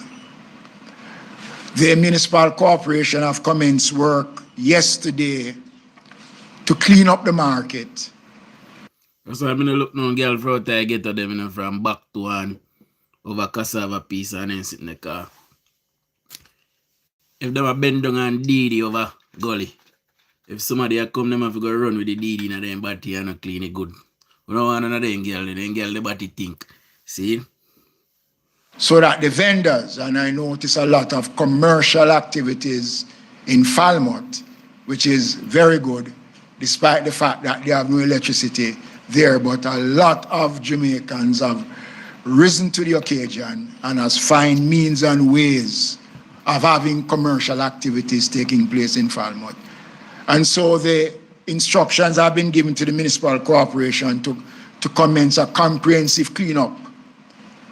The municipal corporation have commenced work yesterday to clean up the market. So I'm gonna look no girl for I get to them from back to one over cassava piece and then sit in the car. If them a bend down and DD over gully, if somebody a come, them have to go run with the DD in them body and not clean it good. We don't want another girl, the body think. See? So that the vendors, and I notice a lot of commercial activities in Falmouth, which is very good, despite the fact that they have no electricity there, but a lot of Jamaicans have risen to the occasion and has find means and ways of having commercial activities taking place in Falmouth. And so the instructions have been given to the municipal corporation to commence a comprehensive cleanup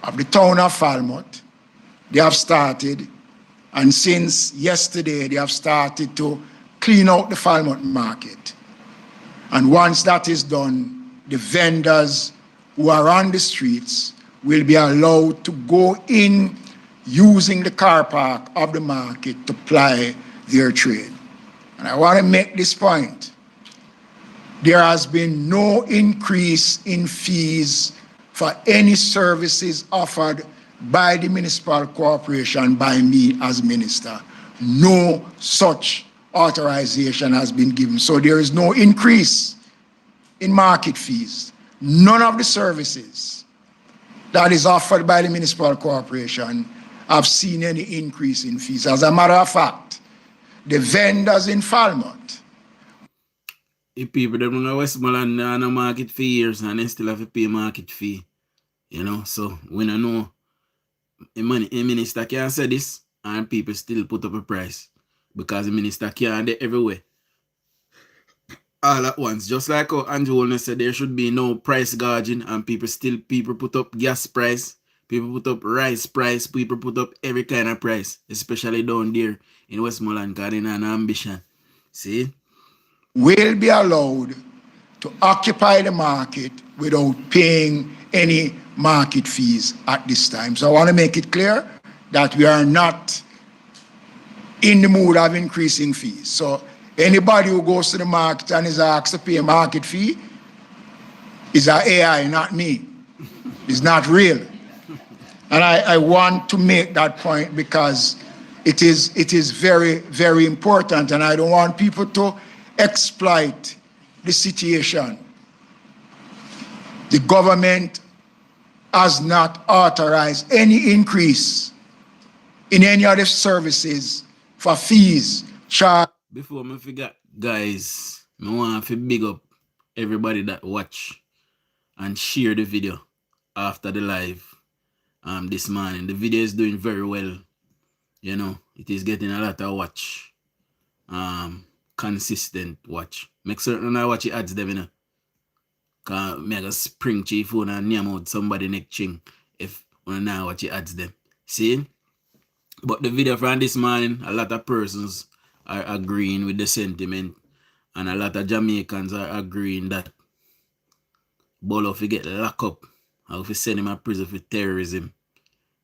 of the town of Falmouth. They have started, and since yesterday, they have started to clean out the Falmouth market. And once that is done, the vendors who are on the streets will be allowed to go in using the car park of the market to ply their trade. And I want to make this point. There has been no increase in fees for any services offered by the municipal corporation by me as minister. No such authorization has been given. So there is no increase in market fees. None of the services that is offered by the municipal corporation have seen any increase in fees. As a matter of fact, the vendors in Falmouth. If people don't know Westmoreland no market for years and they still have to pay market fee. You know, so we don't know. A minister can't say this and people still put up a price because the minister can't do everywhere. All at once. Just like how Andrew Holness said, there should be no price gouging and people put up gas price, people put up rice price, people put up every kind of price, especially down there in Westmoreland because they have an ambition. See? Will be allowed to occupy the market without paying any market fees at this time. So I want to make it clear that we are not in the mood of increasing fees. So anybody who goes to the market and is asked to pay a market fee is an AI, not me. It's not real. And I want to make that point because it is very, very important, and I don't want people to exploit the situation. The government has not authorized any increase in any of the services for fees charged. Before I forget, guys, I want to big up everybody that watch and share the video after the live this morning. The video is doing very well. You know, it is getting a lot of watch. Consistent watch. Make certain I watch the ads them, you know. Cause me I spring chief phone and name out somebody neck ching if when I watch the ads them. See? But the video from this morning, a lot of persons are agreeing with the sentiment, and a lot of Jamaicans are agreeing that Bolo if get locked up or if you send him to prison for terrorism.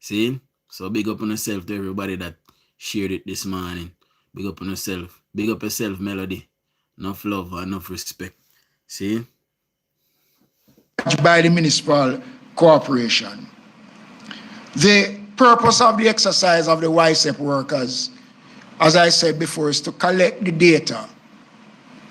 See? So big up on yourself to everybody that shared it this morning. Big up on yourself. Big up yourself, Melody. Enough love and enough respect. See? By the municipal corporation. The purpose of the exercise of the YSEP workers, as I said before, is to collect the data,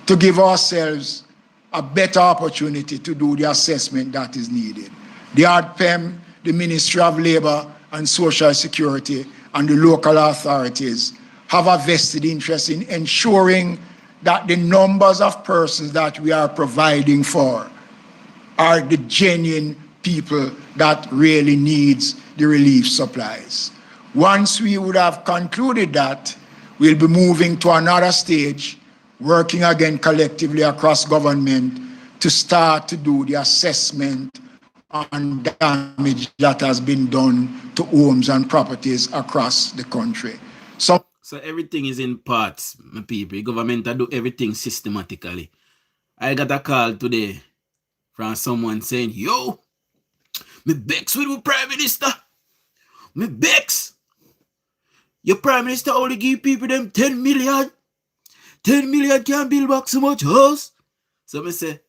to give ourselves a better opportunity to do the assessment that is needed. The ADPEM, the Ministry of Labour and Social Security, and the local authorities have a vested interest in ensuring that the numbers of persons that we are providing for are the genuine people that really needs the relief supplies. Once we would have concluded that, we'll be moving to another stage, working again collectively across government to start to do the assessment on damage that has been done to homes and properties across the country. So everything is in parts, my people. The government do everything systematically. I got a call today from someone saying, yo, me bex with the Prime Minister. Me bex. Your Prime Minister only give people them 10 million. 10 million can't build back so much house. So me say,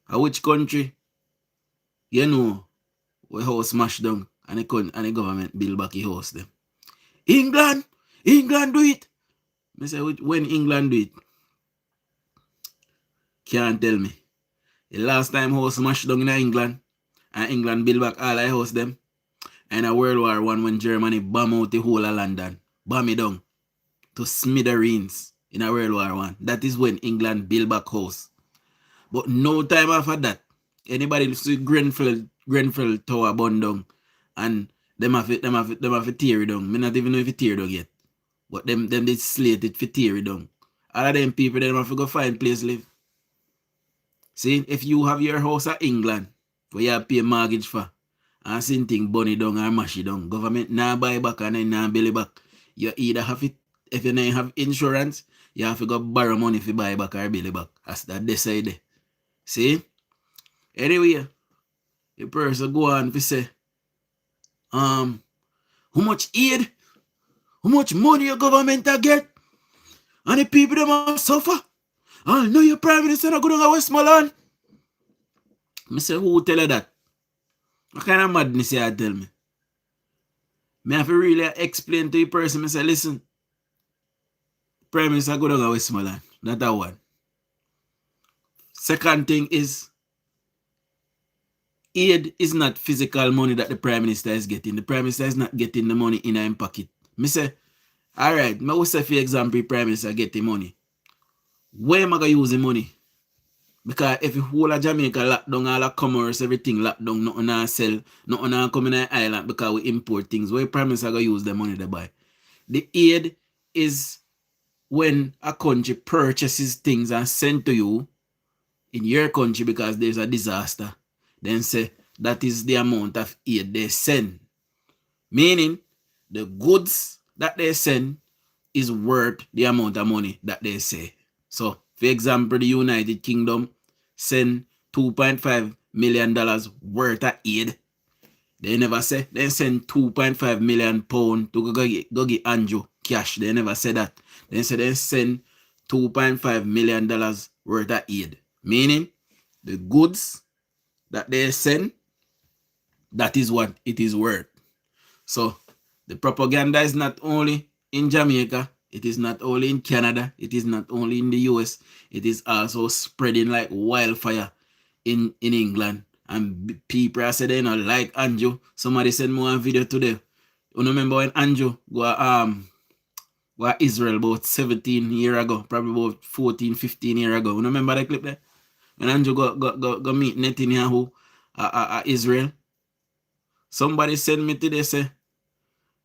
which country, you know, where house smash down and the government build back the house them? England. England do it. Me say, when England do it? Can't tell me. The last time house smashed down in England, and England build back all the house them, and a World War I when Germany bomb out the whole of London, bomb it down to smithereens in a World War I. That is when England build back house. But no time after that, anybody see Grenfell Tower burn down, and them have to tear it down. Me not even know if it tear down yet. But them did slate it for tear it down. All of them people, them have to go find place live. See, if you have your house at England, where you have pay mortgage for, and same thing burn it down or mash it down, government now buy back and then now bill it back. You either have it, if you don't have insurance, you have to go borrow money if you buy back or bill it back. That's that decide. See? Anyway, the person go on to say, how much aid, how much money your government get, and the people them all suffer. I know your Prime Minister not go down to Westmoreland. I say, who tell you that? What kind of madness you tell me? I have to really explain to the person. I say, listen, Prime Minister go down to Westmoreland. Not that one. Second thing is, aid is not physical money that the Prime Minister is getting. The Prime Minister is not getting the money in his pocket. I say, all right, I will say for example, Prime Minister get the money. Where am I going to use the money? Because if the whole of Jamaica lock down, all the commerce, everything locked down, nothing to sell, nothing to come in the island because we import things, where Prime Minister going to use the money to buy? The aid is when a country purchases things and send to you in your country because there's a disaster. Then say that is the amount of aid they send. Meaning the goods that they send is worth the amount of money that they say. So, for example, the United Kingdom send $2.5 million worth of aid. They never say they send £2.5 million to go get Andrew cash. They never say that. They say they send $2.5 million worth of aid. Meaning the goods that they send, that is what it is worth. So the propaganda is not only in Jamaica, it is not only in Canada, it is not only in the US, it is also spreading like wildfire in England. And people are saying they don't like Andrew. Somebody sent me a video today. You remember when Andrew go Israel about 17 years ago, probably about 14, 15 years ago. You remember that clip there? When Andrew go meet Netanyahu Israel. Somebody sent me today say,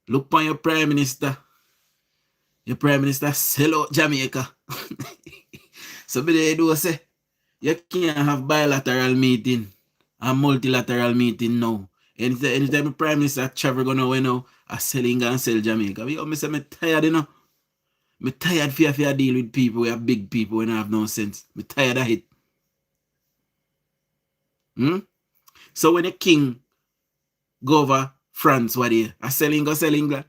look on your Prime Minister. Your Prime Minister sell out Jamaica. So they do say, you can't have bilateral meeting and multilateral meeting now. Anytime the Prime Minister travel gonna win now, I selling and sell Jamaica. I say, I'm tired, you know. I'm tired for deal with people. We are big people and have no sense. I'm tired of it. So when the king go over France, what they are selling, go sell England.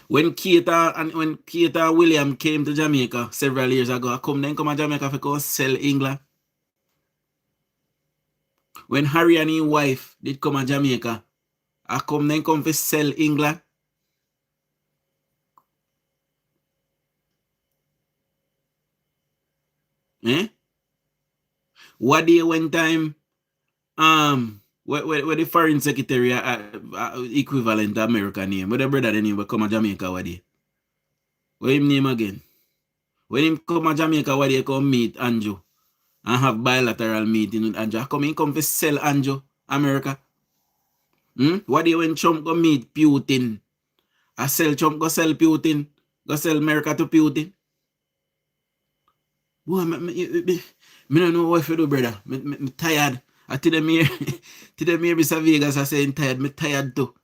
When Cant and William came to Jamaica several years ago, I come to Jamaica for go sell England. when Harry and his wife did come to Jamaica, I come then come to sell England. Eh? What day when time where the foreign secretary equivalent to American name, where the brother the name will come to Jamaica what day? What him name again? When him come to Jamaica what day come meet Andrew and have bilateral meeting with Andrew. Come to sell Andrew America. What day when Trump go meet Putin? I sell Trump go sell Putin. Go sell America to Putin. Boy, me don't know what to do, brother. Me tired. I tell them here, Mr. Vegas, I say I'm tired. Me tired too.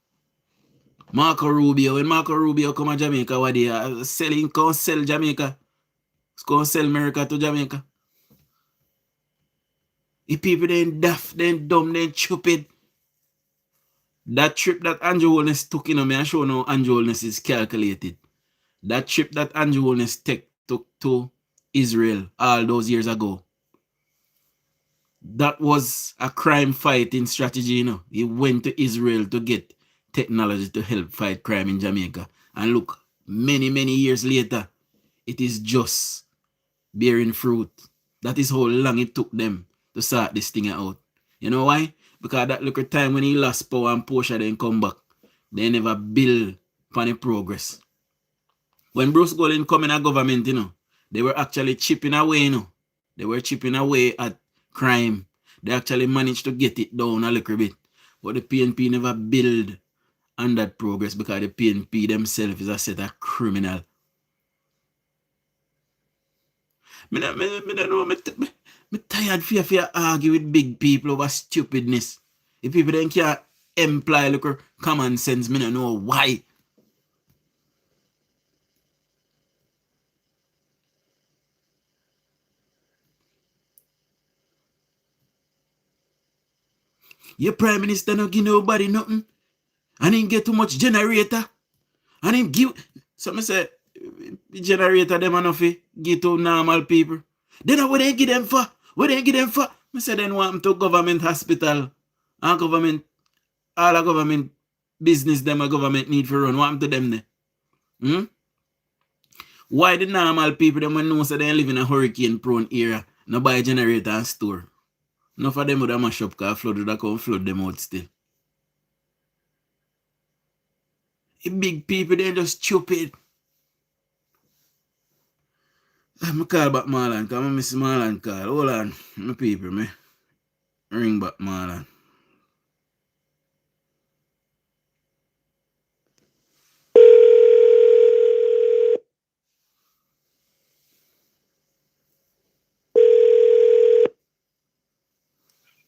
Marco Rubio, when Marco Rubio come to Jamaica, what they are selling, can't sell Jamaica. Can't sell America to Jamaica. The people they ain't daft, they ain't dumb, they ain't stupid. That trip that Andrew Holness took, me I show now Andrew Holness is calculated. That trip that Andrew Holness took to Israel all those years ago. That was a crime fighting strategy, He went to Israel to get technology to help fight crime in Jamaica. And look, many, many years later, it is just bearing fruit. That is how long it took them to sort this thing out. You know why? Because that little time when he lost power and Portia then come back, they never build upon the progress. When Bruce Golding come in a government, they were actually chipping away, They were chipping away at crime. They actually managed to get it down a little bit. But the PNP never build on that progress because the PNP themselves is a set of criminal. Me tired for argue with big people over stupidness. If people then can't employ little common sense, me don't know why. Your prime minister don't give nobody nothing. And he get too much generator. And he give... So I say, the generator them enough give to normal people. Then what they give them for? What they give them for? I say then want them to government hospital. And government, all the government business them a government need for run. Want them to them there. Why the normal people them when know so they live in a hurricane prone area, no buy generator and store? Enough of them would have mash up because flood would have come flood them out still. The big people, they're just stupid. I'm call back Marlon, because I miss Marlon call. Hold on, my people, me. Ring back Marlon.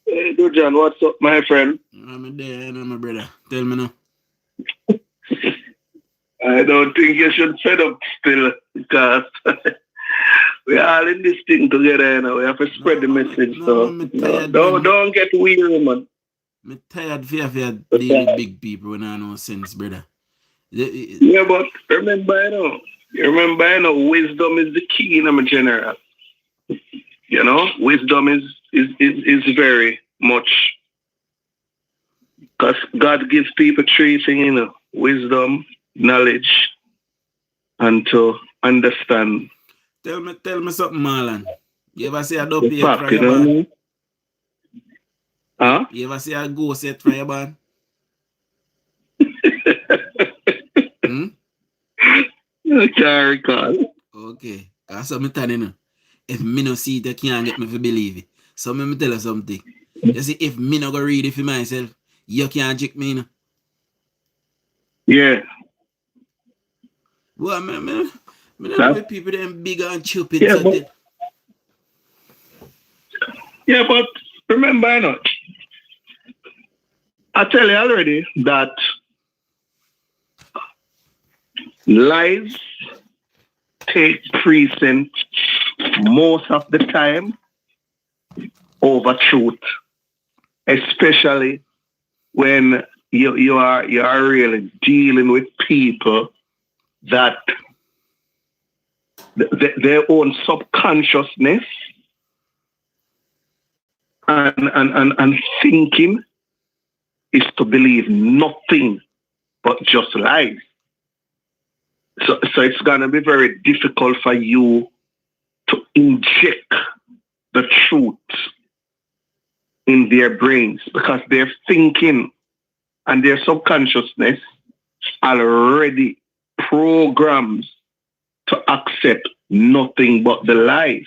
Hey, DUJON, what's up, my friend? I'm there, my brother. Tell me now. I don't think you should fed up still because we're all in this thing together, We have to spread the message. Don't get weary, man. I'm tired of dealing with big people when I know sense, brother. Yeah, but remember, wisdom is the key in my general. Wisdom is very much because God gives people three things, wisdom, knowledge, and to understand. Tell me something, Marlon. You ever see a dopey head from your band? Huh? You ever see a ghost head from your band? I can't recall. Okay. That's what I'm telling you. If me no see it, you can't get me to believe it. So let me tell you something. You see, if me not go read it for myself, you can't jick me, Yeah. Well, I don't know people them big and stupid. Yeah, but remember, I tell you already that lies take precedence most of the time over truth, especially when you are really dealing with people that their own subconsciousness And thinking is to believe nothing but just lies. So it's going to be very difficult for you to inject the truth in their brains because their thinking and their subconsciousness already programs to accept nothing but the lies.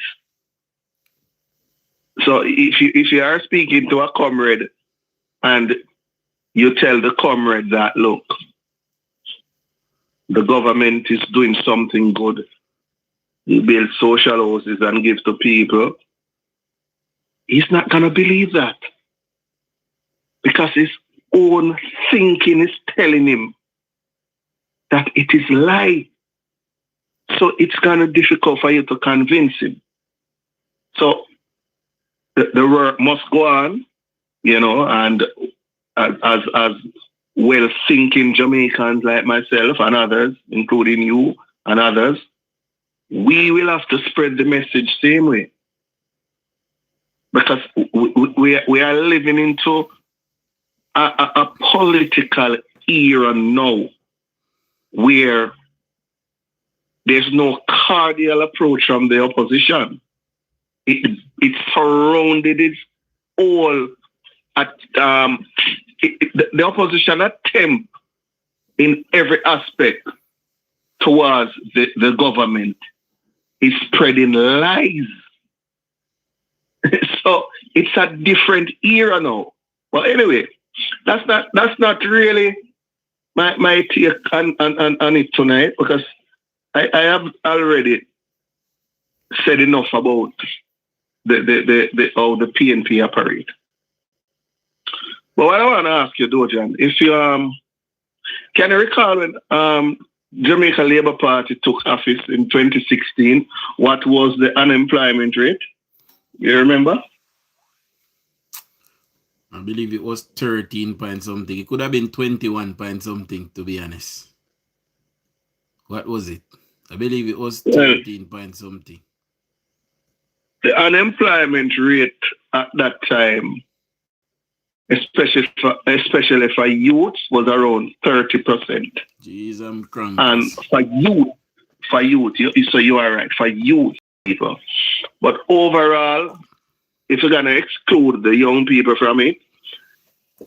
So if you are speaking to a comrade and you tell the comrade that, look, the government is doing something good, you build social houses and give to people, he's not going to believe that because his own thinking is telling him that it is lie. So it's kind of difficult for you to convince him. So the work must go on, you know, and as well-thinking Jamaicans like myself and others, including you and others, we will have to spread the message same way. Because we are living into a political era now where there's no cordial approach from the opposition. It surrounded it all at the opposition attempt in every aspect towards the government is spreading lies. So it's a different era now. Well, anyway, that's not really my take on it tonight because I have already said enough about the how the PNP operate. But what I want to ask you, Dojan, if you can you recall when Jamaica Labour Party took office in 2016, what was the unemployment rate? You remember? I believe it was 13 point something. It could have been 21 point something, to be honest. What was it? I believe it was 13 point something. The unemployment rate at that time, especially for youth, was around 30%. Jeez, I'm cranky. And for youth, so you are right, for youth people. But overall, if you're going to exclude the young people from it,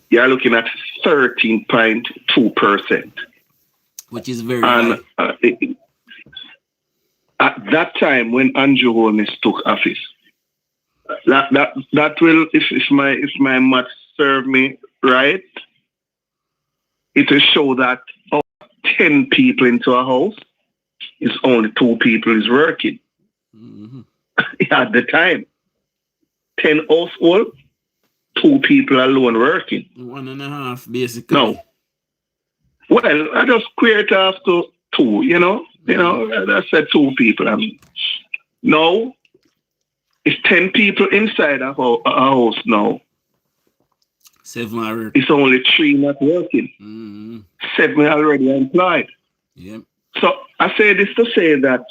you're looking at 13.2%. Which is very high. At that time when Andrew Holness took office, that will, if my math serve me right, it will show that of 10 people into a house, is only 2 people is working. Mm-hmm. At the time, 10 households, 2 people alone working. 1.5, basically. No. Well, I just square it off to 2, you know. You know, I said 2 people. No, it's 10 people inside a house now. 7 are. It's only 3 not working. Mm-hmm. 7 already employed. Yep. So I say this to say that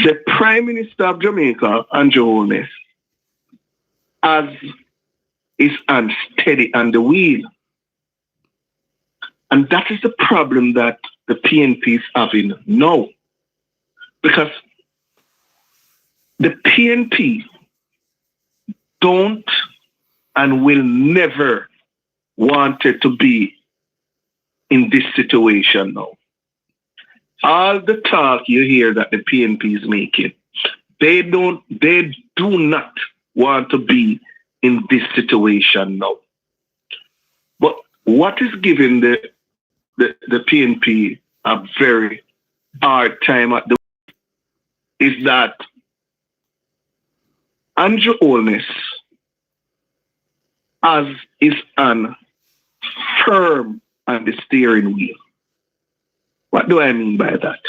the Prime Minister of Jamaica, Andrew Holness, is unsteady on the wheel. And that is the problem that the PNP is having now. Because the PNP don't and will never want it to be in this situation now. All the talk you hear that the PNP is making, they do not want to be in this situation now. But what is giving the PNP a very hard time at the is that Andrew Holness is on firm on the steering wheel. What do I mean by that?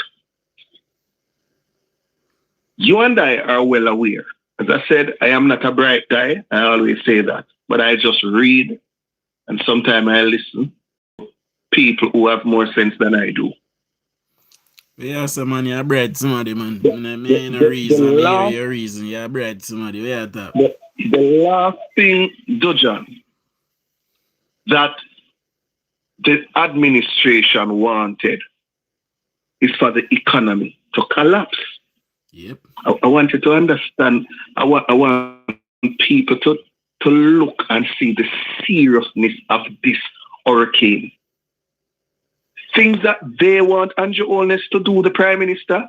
You and I are well aware. As I said, I am not a bright guy. I always say that. But I just read and sometimes I listen to people who have more sense than I do. Yeah, some man, you bread somebody, man. Me ain't a reason, me hear your reason. You bread somebody. Where you talk? The last thing, Dujon, that the administration wanted is for the economy to collapse. Yep. I want you to understand. I want people to look and see the seriousness of this hurricane. Things that they want Andrew Holness to do, the Prime Minister,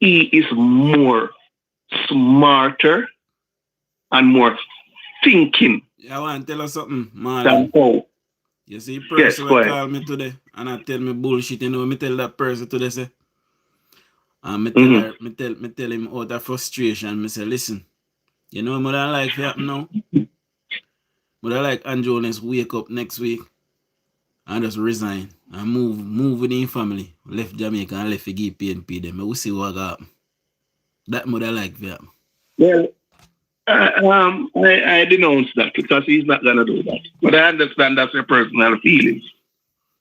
he is more smarter and more thinking. I want to tell you something, man. Than how. You see, person will call me today and I tell me bullshit. You know, me tell that person today, say, and me tell him out of frustration. Me say, listen, you know what I like for happen now? But I like Andrew Holness wake up next week and just resign and move with his family. Left Jamaica and left to give PNP them. We'll see what happen. That what I like for happen. Well, I denounce that because he's not gonna do that. But I understand that's your personal feelings.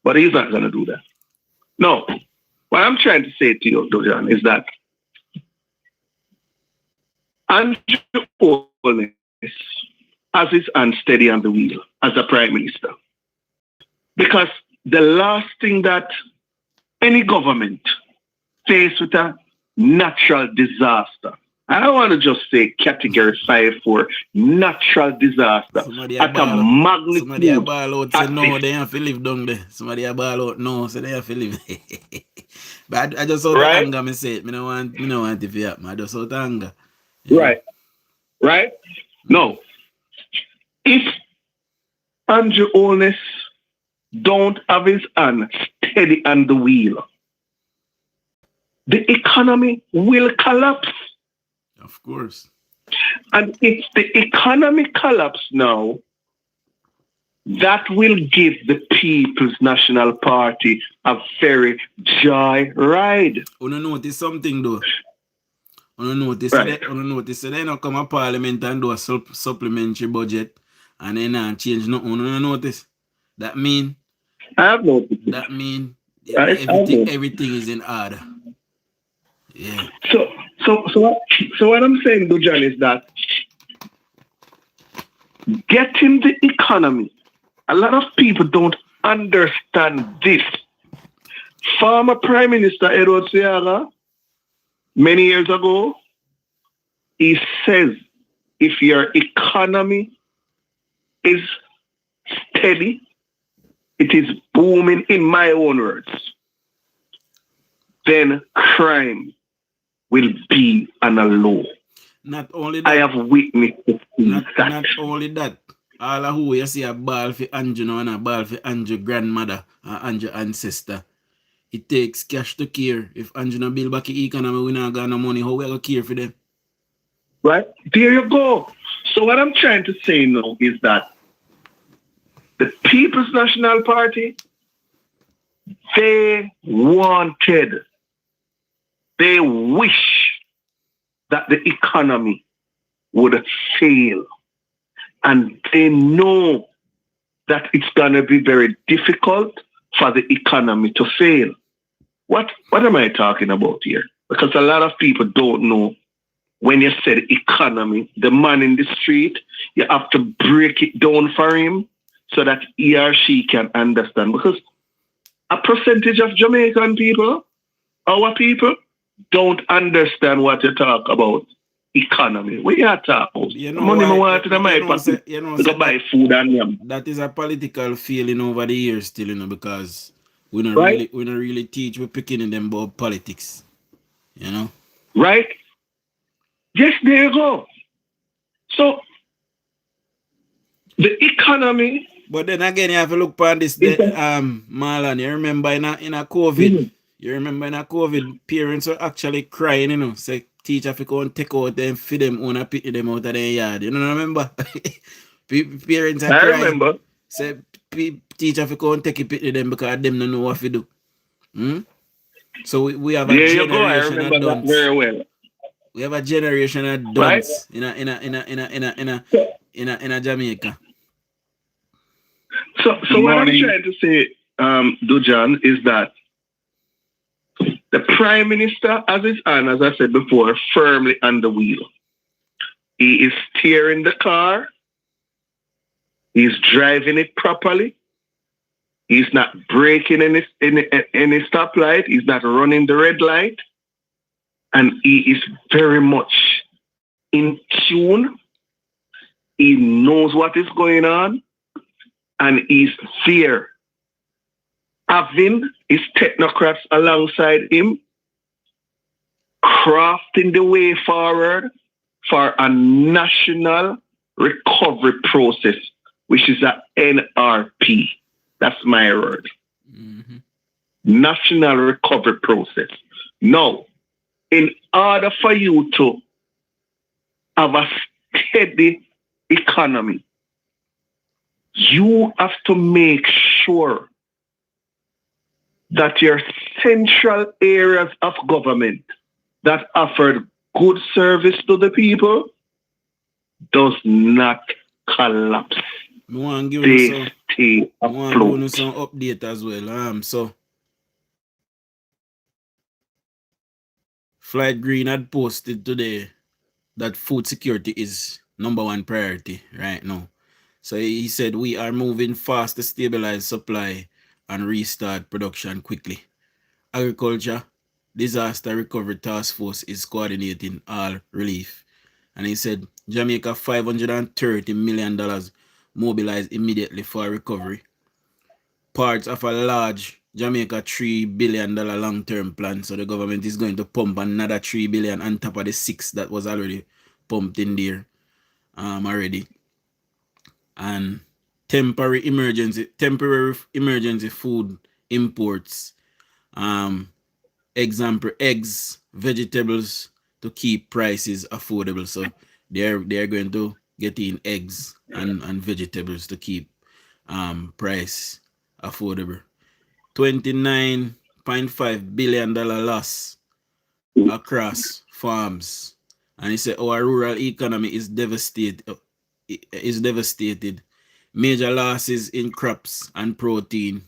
But he's not gonna do that. No. What I'm trying to say to you, Dujon, is that Andrew Holness has his hand steady on the wheel as a Prime Minister. Because the last thing that any government faced with a natural disaster, I don't want to just say category 5 for natural disaster. Somebody at a magnitude. Somebody a ball out say no, they have to live down there. Somebody a ball out no, so they have to live. But I just out of anger, me say it. Me no want it to happen. I just out of anger. Yeah. Right? No. If Andrew Holness don't have his hand steady on the wheel, the economy will collapse. Of course. And if the economy collapse now, that will give the People's National Party a very joy ride. You know notice something though. You know notice that they not come to Parliament and do a supplementary budget and then change nothing. You know notice. That mean I have noticed. That mean everything is in order. Yeah. So what I'm saying, Dujon, is that getting the economy, a lot of people don't understand this. Former Prime Minister Edward Seaga, many years ago, he says, if your economy is steady, it is booming, in my own words, then crime will be on a low. Not only that. I have witnessed that. Not only that. All of who you see a ball for Andrew now and a ball for Andrew grandmother and Andrew ancestor. It takes cash to care. If Andrew no build back the economy, we not got no money. How we gonna care for them? Right? There you go. So what I'm trying to say now is that the People's National Party, they wish that the economy would fail. And they know that it's going to be very difficult for the economy to fail. What am I talking about here? Because a lot of people don't know when you say the economy, the man in the street, you have to break it down for him so that he or she can understand. Because a percentage of Jamaican people, our people, don't understand what you talk about. Economy. What you talk about? You know money why, I want to the my pocket to buy food and yam. That is a political feeling over the years still, because we don't really teach, we're picking in them about politics. Right? Yes, there you go. So the economy. But then again, you have to look upon this Marlon, you remember in a COVID. Mm-hmm. You remember in a COVID, parents were actually crying, say teacher if you go and take out them, feed them on and pick them out of their yard. You know, remember? Parents are crying. I remember. Say teacher if you go and take it, pick them because them don't know what to do. So we have a generation I remember that very well. We have a generation of Dunce in a Jamaica. So what I'm trying to say, Dujon, is that The Prime Minister has his hand, as I said before, firmly on the wheel. He is steering the car. He's driving it properly. He's not braking any stoplight. He's not running the red light. And he is very much in tune. He knows what is going on. And he's there. Having his technocrats alongside him, crafting the way forward for a national recovery process, which is a NRP. That's my word. Mm-hmm. National recovery process. Now, in order for you to have a steady economy, you have to make sure that your central areas of government that offered good service to the people does not collapse. I want to give They stay you some update as well. So Flight Green had posted today that food security is #1 priority right now. So he said we are moving fast to stabilize supply and restart production quickly. Agriculture Disaster Recovery Task Force is coordinating all relief. And he said Jamaica $530 million mobilized immediately for recovery. Parts of a large Jamaica $3 billion long-term plan. So the government is going to pump another $3 billion on top of the 6 that was already pumped in there already. And temporary emergency food imports. Example, eggs, vegetables to keep prices affordable. So they're going to get in eggs and vegetables to keep price affordable. $29.5 billion loss across farms. And he said our rural economy is devastated. Major losses in crops and protein.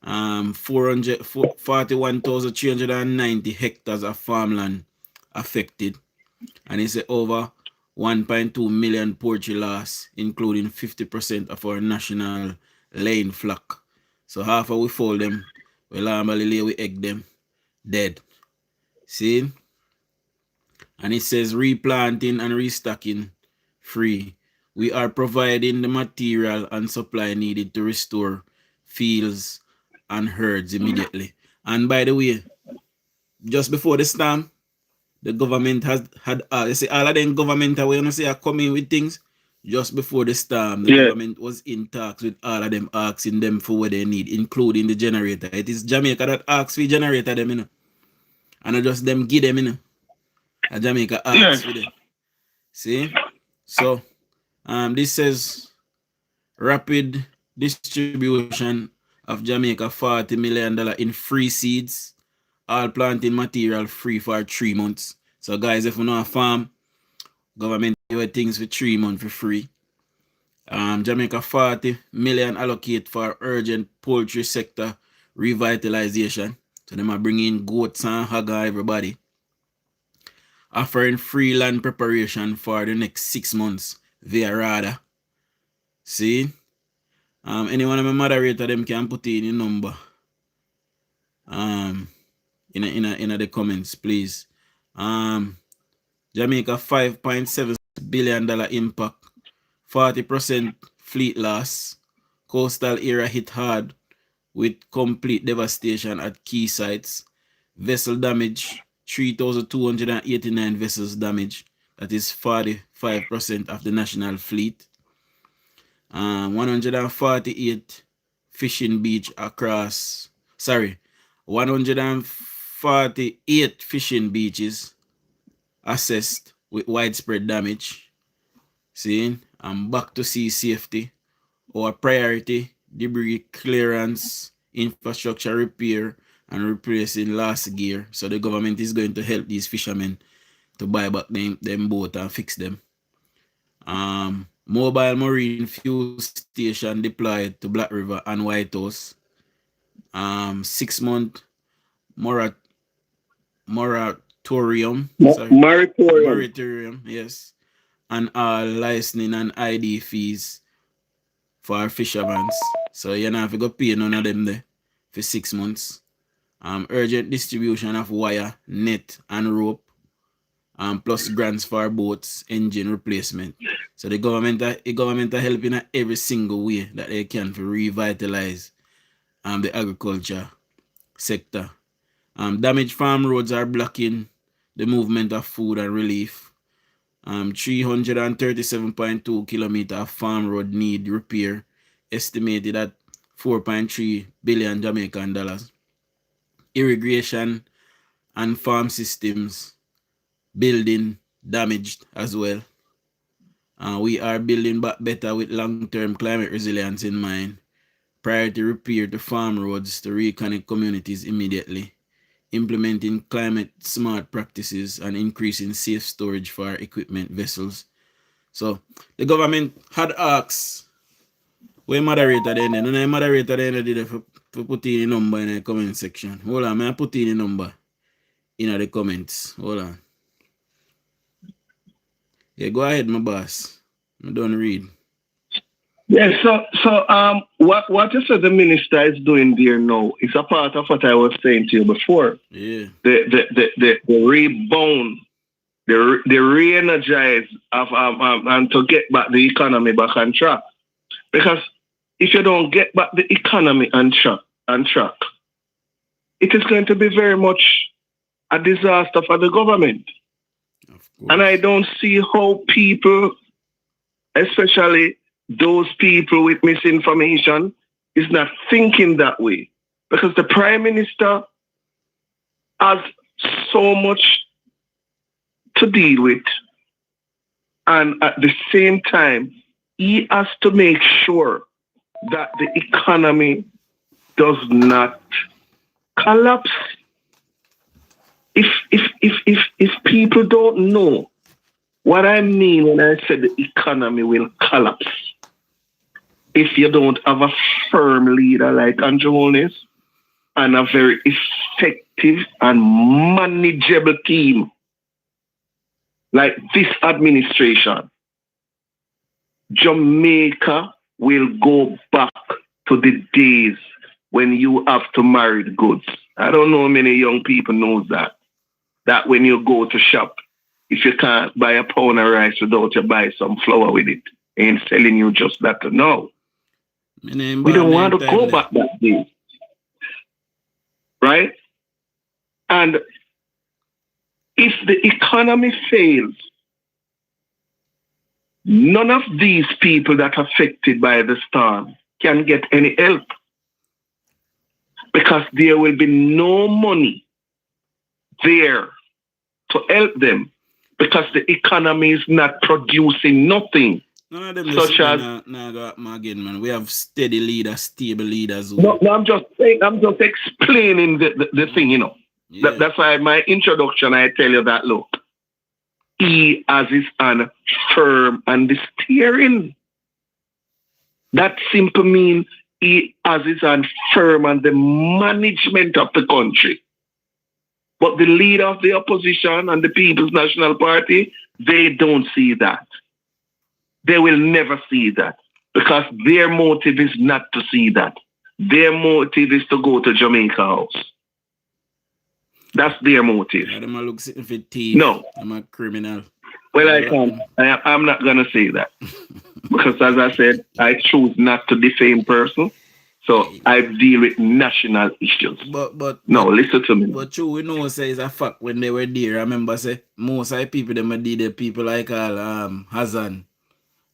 41,390 hectares of farmland affected. And he said over 1.2 million poultry loss, including 50% of our national laying flock. So half of we fold them, we lay we egg them dead. See? And it says replanting and restocking free. We are providing the material and supply needed to restore fields and herds immediately. And by the way, just before the storm, the government had you see all of them government are coming with things. Just before the storm, the government was in talks with all of them, asking them for what they need, including the generator. It is Jamaica that asks for generator them, and not just them give them, A Jamaica asks for them. See? So this says rapid distribution of Jamaica $40 million in free seeds, all planting material free for 3 months. So guys, if you know a farm, government give things for 3 months for free. Jamaica 40 million allocate for urgent poultry sector revitalization. So they might bring in goats and hog and everybody. Offering free land preparation for the next 6 months via RADA. See? Anyone of my moderator them can put in your number. In the comments, please. Jamaica $5.7 billion impact. 40% fleet loss. Coastal area hit hard with complete devastation at key sites. Vessel damage, 3,289 vessels damaged. That is 45% of the national fleet. 148 fishing beach across, 148 fishing beaches assessed with widespread damage. See, back to sea safety. Our priority, debris clearance, infrastructure repair, and replacing last gear. So the government is going to help these fishermen to buy back them boat and fix them. Mobile marine fuel station deployed to Black River and White House. 6 month moratorium. Moratorium. Moratorium, yes. And all licensing and ID fees for our fishermen. So you don't have to go pay none of them there for 6 months. Urgent distribution of wire, net, and rope. Plus grants for boats, engine replacement. So the government are helping in every single way that they can to revitalize the agriculture sector. Damaged farm roads are blocking the movement of food and relief. 337.2 kilometers of farm road need repair, estimated at 4.3 billion Jamaican dollars. Irrigation and farm systems building damaged as well. We are building back better with long-term climate resilience in mind. Priority repair to farm roads to reconnect communities immediately. Implementing climate-smart practices and increasing safe storage for equipment vessels. So, the government had asked, where moderator then? And the moderator then did for put in the number in the comment section. Hold on, I put in the number in the comments. Hold on. Yeah, go ahead, my boss. I don't read. Yeah, so what you said the minister is doing there now is a part of what I was saying to you before. Yeah. The rebound, the re-energize of and to get back the economy back on track. Because if you don't get back the economy on track, it is going to be very much a disaster for the government. And I don't see how people, especially those people with misinformation, is not thinking that way. Because the Prime Minister has so much to deal with. And at the same time, he has to make sure that the economy does not collapse. If people don't know what I mean when I said the economy will collapse, if you don't have a firm leader like Andrew and a very effective and manageable team like this administration, Jamaica will go back to the days when you have to marry the goods. I don't know many young people knows that. That when you go to shop, if you can't buy a pound of rice without you buy some flour with it, ain't selling you just that. No. We don't want to go back that day. Right? And if the economy fails, none of these people that are affected by the storm can get any help. Because there will be no money there to help them. Because the economy is not producing nothing. None of them such as again, man. We have steady leaders, stable leaders. No, I'm just saying, I'm just explaining the thing, you know. Yeah. That's why my introduction, I tell you that, look, he has his hand firm on the steering. That simply means he has his hand firm on the management of the country. But the leader of the opposition and the People's National Party, they don't see that. They will never see that because their motive is not to see that. Their motive is to go to Jamaica House. That's their motive. No. I'm a criminal. Well, I'm not going to say that because, as I said, I choose not to defame person. So I deal with national issues. But no, listen to me. But true, we know say it's a fact when they were there. I remember say most of the people them did the people like Hazan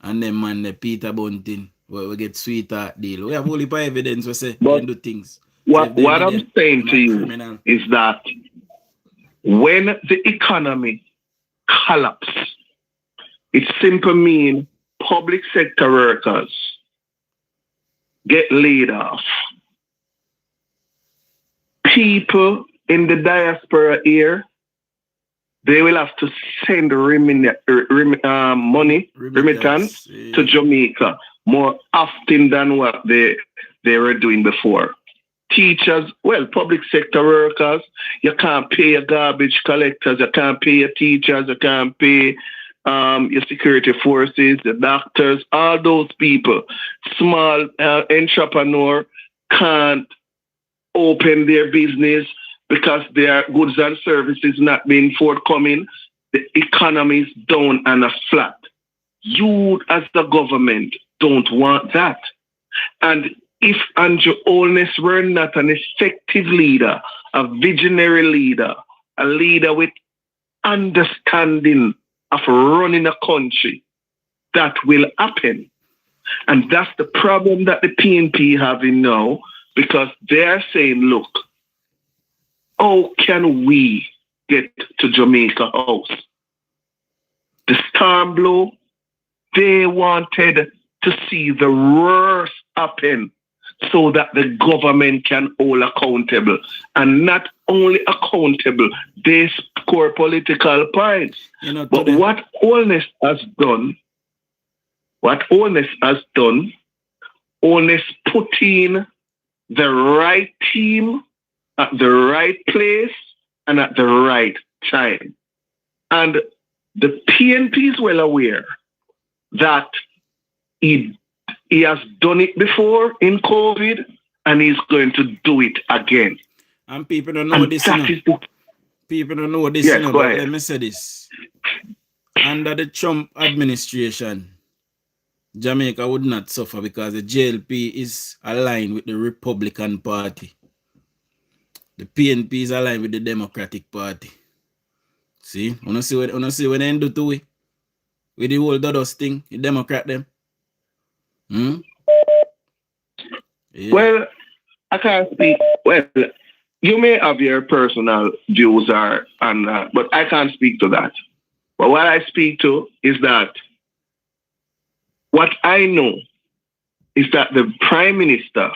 and them man the Peter Bunting where we get sweetheart deal. We have only evidence we say they do things. What I'm saying to you is that when the economy collapses, it simply means public sector workers get laid off. People in the diaspora here, they will have to send remittance to Jamaica more often than what they were doing before. teachers, well, public sector workers. You can't pay your garbage collectors. You can't pay your teachers. You can't pay your security forces, the doctors, all those people. Small entrepreneur can't open their business because their goods and services not being forthcoming. The economy is down and a flat. You, as the government, don't want that. And if Andrew Holness were not an effective leader, a visionary leader, a leader with understanding of running a country, that will happen. And that's the problem that the PNP having now, because they're saying, look, how can we get to Jamaica House? The storm blew. They wanted to see the worst happen so that the government can hold accountable. And not only accountable, they score political points. But what Holness has done, Holness put in the right team at the right place and at the right time. And the PNP is well aware that he has done it before in COVID and he's going to do it again. And people don't know this. People don't know this. Yes, go but ahead. let me say this. Under the Trump administration, Jamaica would not suffer because the JLP is aligned with the Republican Party. The PNP is aligned with the Democratic Party. See? You see what they do to it? With the whole Dodos thing, the Democrat them. Yeah. Well, I can't speak. Well, you may have your personal views but I can't speak to that. But what I speak to is that what I know is that the Prime Minister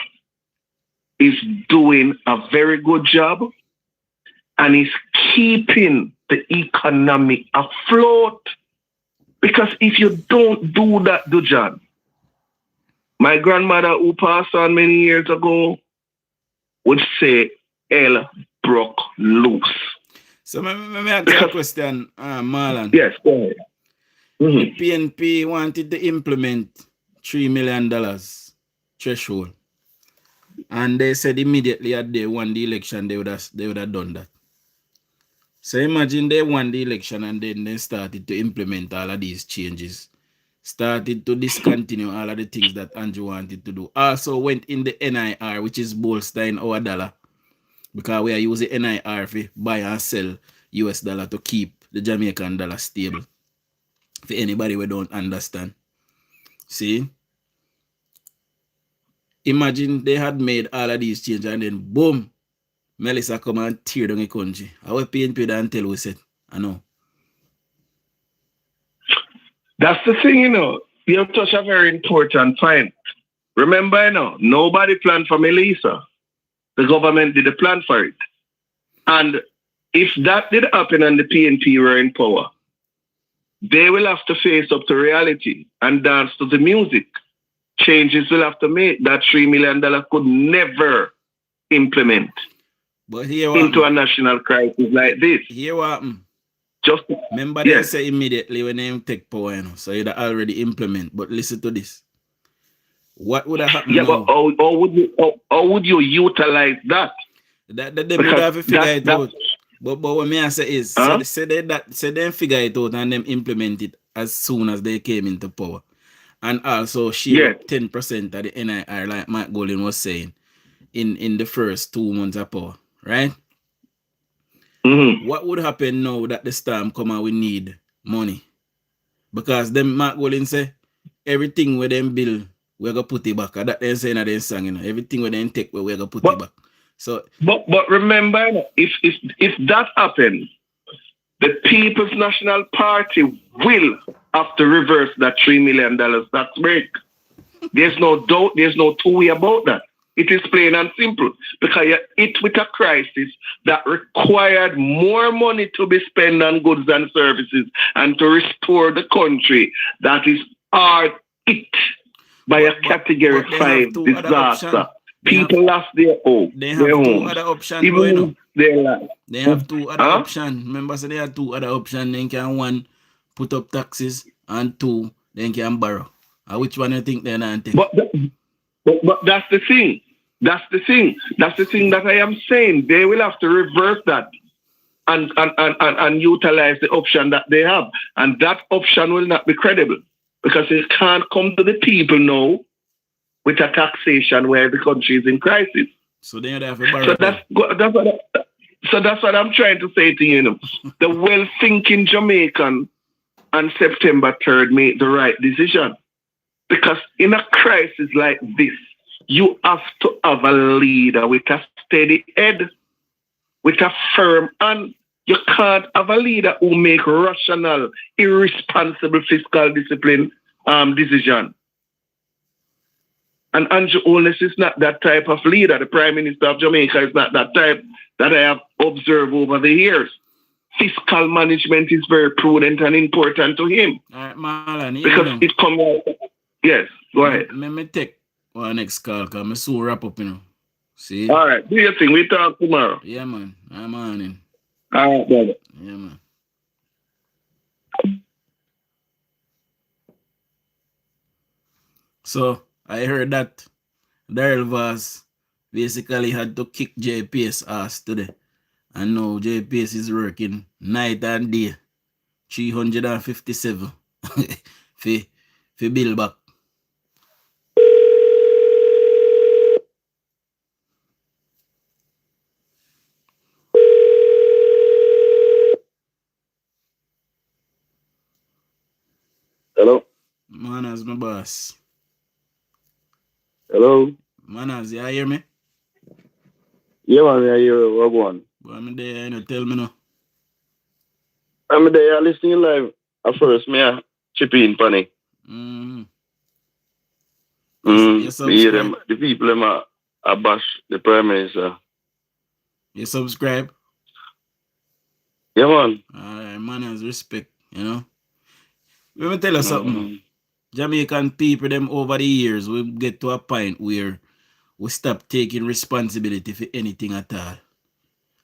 is doing a very good job and is keeping the economy afloat. Because if you don't do that, Dujon, my grandmother who passed on many years ago would say, hell broke loose. So let me ask you a question, Marlon. Yes, go ahead. The PNP wanted to implement $3 million threshold. And they said immediately that they won the election, they would have done that. So imagine they won the election and then they started to implement all of these changes. Started to discontinue all of the things that Andrew wanted to do. Also went in the NIR, which is bolstering our dollar. Because we are using NIR to buy and sell US dollar to keep the Jamaican dollar stable. For anybody who don't understand. See? Imagine they had made all of these changes and then boom, Melissa come and tear down the country. Our PNP don't tell us it. I know. That's the thing, You have touched a very important point. Remember, nobody planned for Melissa. The government did a plan for it. And if that did happen and the PNP were in power, they will have to face up to reality and dance to the music. Changes will have to make. That $3 million could never implement but here into a national crisis like this. Here what happened? Just remember they say immediately when they take power, so you'd already implement. But listen to this. What would have happened? Yeah, now? But how would you utilize that? That they would have to figure it out. But what me I say is say they figure it out and them implement it as soon as they came into power. And also share 10% of the NIR, like Mike Golden was saying, in the first 2 months of power, right? Mm-hmm. What would happen now that the storm come and we need money? Because them Mark Golden say everything where them bill, we're gonna put it back. That they say in their song, everything where they take, we're gonna put it back. So but remember, if that happens, the People's National Party will have to reverse that $3 million tax break. There's no doubt, there's no two-way about that. It is plain and simple because you're hit with a crisis that required more money to be spent on goods and services and to restore the country that is hard hit by a category 5 disaster. People lost their hope. They have two other options. Even their life. They have two other options. Remember, so they have two other options. They can one put up taxes and two they can borrow. Which one you think they're not take? But that's the thing. That's the thing. That's the thing that I am saying. They will have to reverse that and utilize the option that they have. And that option will not be credible because it can't come to the people now with a taxation where the country is in crisis. So they have to borrow. So that's what I'm trying to say to you. The well-thinking Jamaican on September 3rd made the right decision. Because in a crisis like this, you have to have a leader with a steady head, with a firm hand. You can't have a leader who make rational, irresponsible fiscal discipline decision. And Andrew Holness is not that type of leader. The Prime Minister of Jamaica is not that type that I have observed over the years. Fiscal management is very prudent and important to him. All right, Marlon, because it comes out. Yes, go ahead. Let me take one next call because I'm so wrap up, See? All right, do your thing. We talk tomorrow. Yeah, man. I'm on in. All right, brother. Yeah, man. So, I heard that Daryl Voss basically had to kick JPS ass today. And now JPS is working night and day. 357 for bill back. Hello? Manas, my boss. Hello? Manas, you hear me? Yeah, man, I hear you. What going? But I'm there, you know, tell me now. I'm there listening live. At first, me chip in, panic. Mm-hmm. Me hear them, the people them are bash the Prime Minister. You subscribe? Yeah, man. Alright, Manas, respect, you know. Let me tell you something. Jamaican people, them over the years, we get to a point where we stop taking responsibility for anything at all.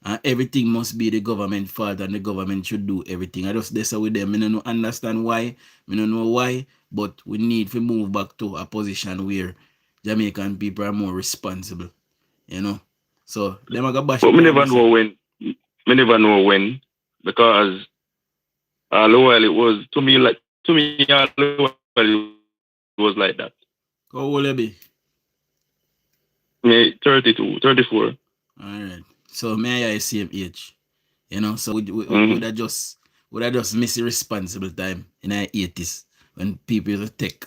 And everything must be the government fault and the government should do everything. I just this with them. I don't understand why. I don't know why. But we need to move back to a position where Jamaican people are more responsible. You know? So, them are going to bash. But we never know when. We never know when. Because all the while it was, to me, all the while it was like that. How old you be? Me 32, 34. Alright. So me I same age. You know, so we would have just missed a responsible time in our 80s when people used to take.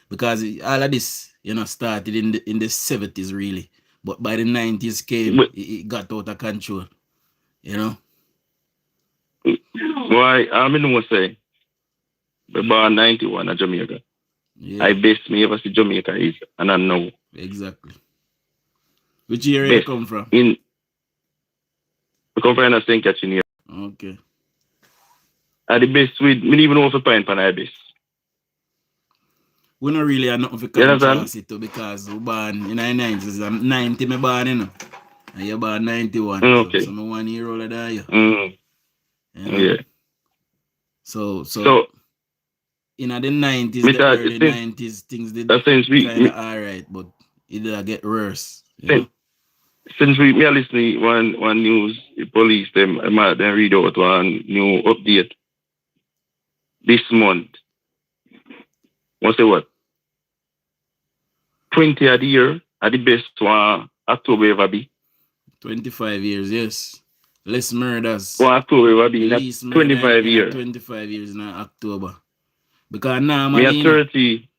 Because all of this, you know, started in the 70s really. But by the 90s came, it got out of control. You know? Why I mean what say about 91 at Jamaica. Yeah. I best me ever see Jamaica is and I know. Exactly. Which area you come from? I come from a St. Catherine here. Okay. At the best we don't even know if we find pan I best. We don't really have nothing for contrast it to because we born in the 90s. I'm 90 me born, you know. And you're born 91. Okay. So I'm 1 year older than you. You know? Yeah. So in the 90s, the early 90s, things did kind of alright, but it did get worse. Since we are listening one news, the police them read out one new update this month. What's say what? 20 a year at the best one October ever be. 25 years, yes. Less murders. Well, October ever be 25 years. 25 years in October. Because normally, me 30.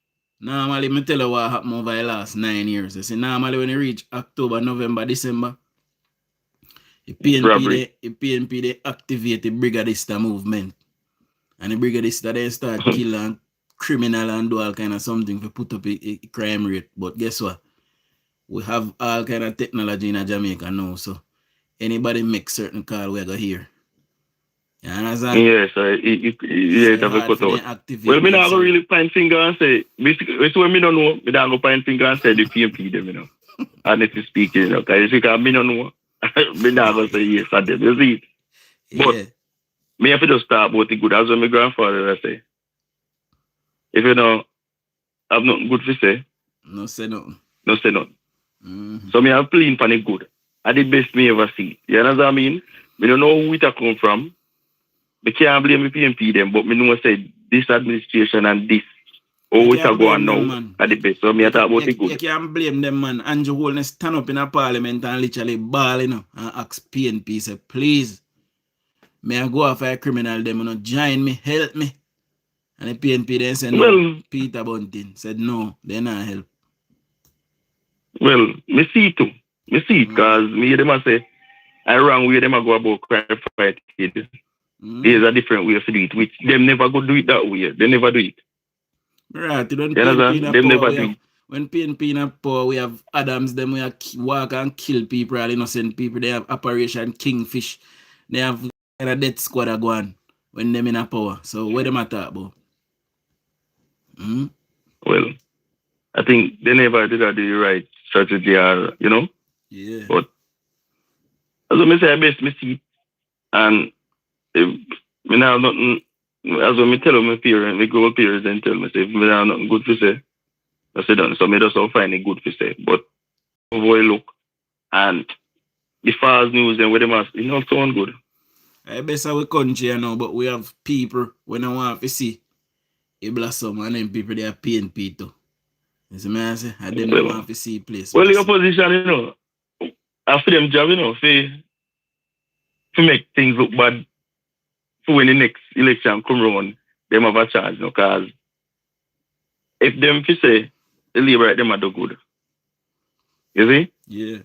Normally, me tell you what happened over the last 9 years. I say normally when you reach October, November, December, the PNP they activate the Brigadista movement. And the Brigadista they start killing criminal and do all kind of something to put up a crime rate. But guess what? We have all kind of technology in Jamaica now, so anybody make certain call we go here. You understand? Yes, that will cut out. Well, me not really point finger and say, basically, it's when me don't know, me don't go point finger and say the PMP them, you know. Honestly speaking, you know, because you can me no know. Me not gonna say yes and them, you see it. But me have to just start about the good. As when my grandfather I say, if you know have nothing good to say, no say nothing. No say nothing. So me have playing for the good. I the best me ever see. You know what I mean? Me don't know who it a come from. Me can't blame the PNP them, but me know say this administration and this oh it a go on now at the best. So me I talk about the good. You can't blame them, man. Andrew Holness stand up in a parliament and literally bawl, you know, and ask PNP, say, please, may I go after a criminal, them, you know, join me, help me. And the PNP then said, no, well, Peter Bunting said, no, they not help. Well, me see it too. Me see it, because me them a say, I wrong way them a go about crime fight kids. There's a different way to do it, which them never go do it that way. They never do it. Right, when PNP in power, we have Adams, them we walk and kill people, all innocent people. They have Operation Kingfish. They have a death squad go on when them in a power. So what them talk about? Well, I think they never did the right strategy, or you know. Yeah. But as I say, I best me see it, and me now nothing. As when me tell my parents, me go parents and tell me say, if me now nothing good to say, I say done. So me just don't find it good to say. But boy, look, and the false news and where they must, it not sound good. I best our country now, but we have people when I want to see a blossom, and then people they are PNP too. You see me I say, I don't want to see place. Well, the opposition, you know, after them job, you know, to make things look bad. For when the next election come around, them have a chance, you know, because if them say the Labour them are do good. You see? Yeah.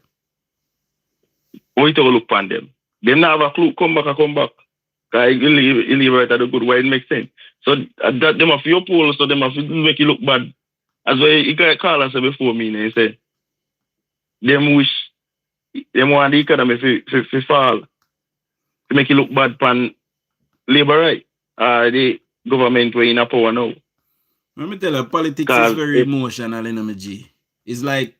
Why you look upon them? Them not have a clue, come back. Because you Labour are do good, why it makes sense. So that them have your poll, so them have to make you look bad. As why you can call us before me and say them wish them want the economy to fall. To make you look bad pan Labour right. The government way in a power now. Let me tell you, politics is very emotional, you know, my G. It's like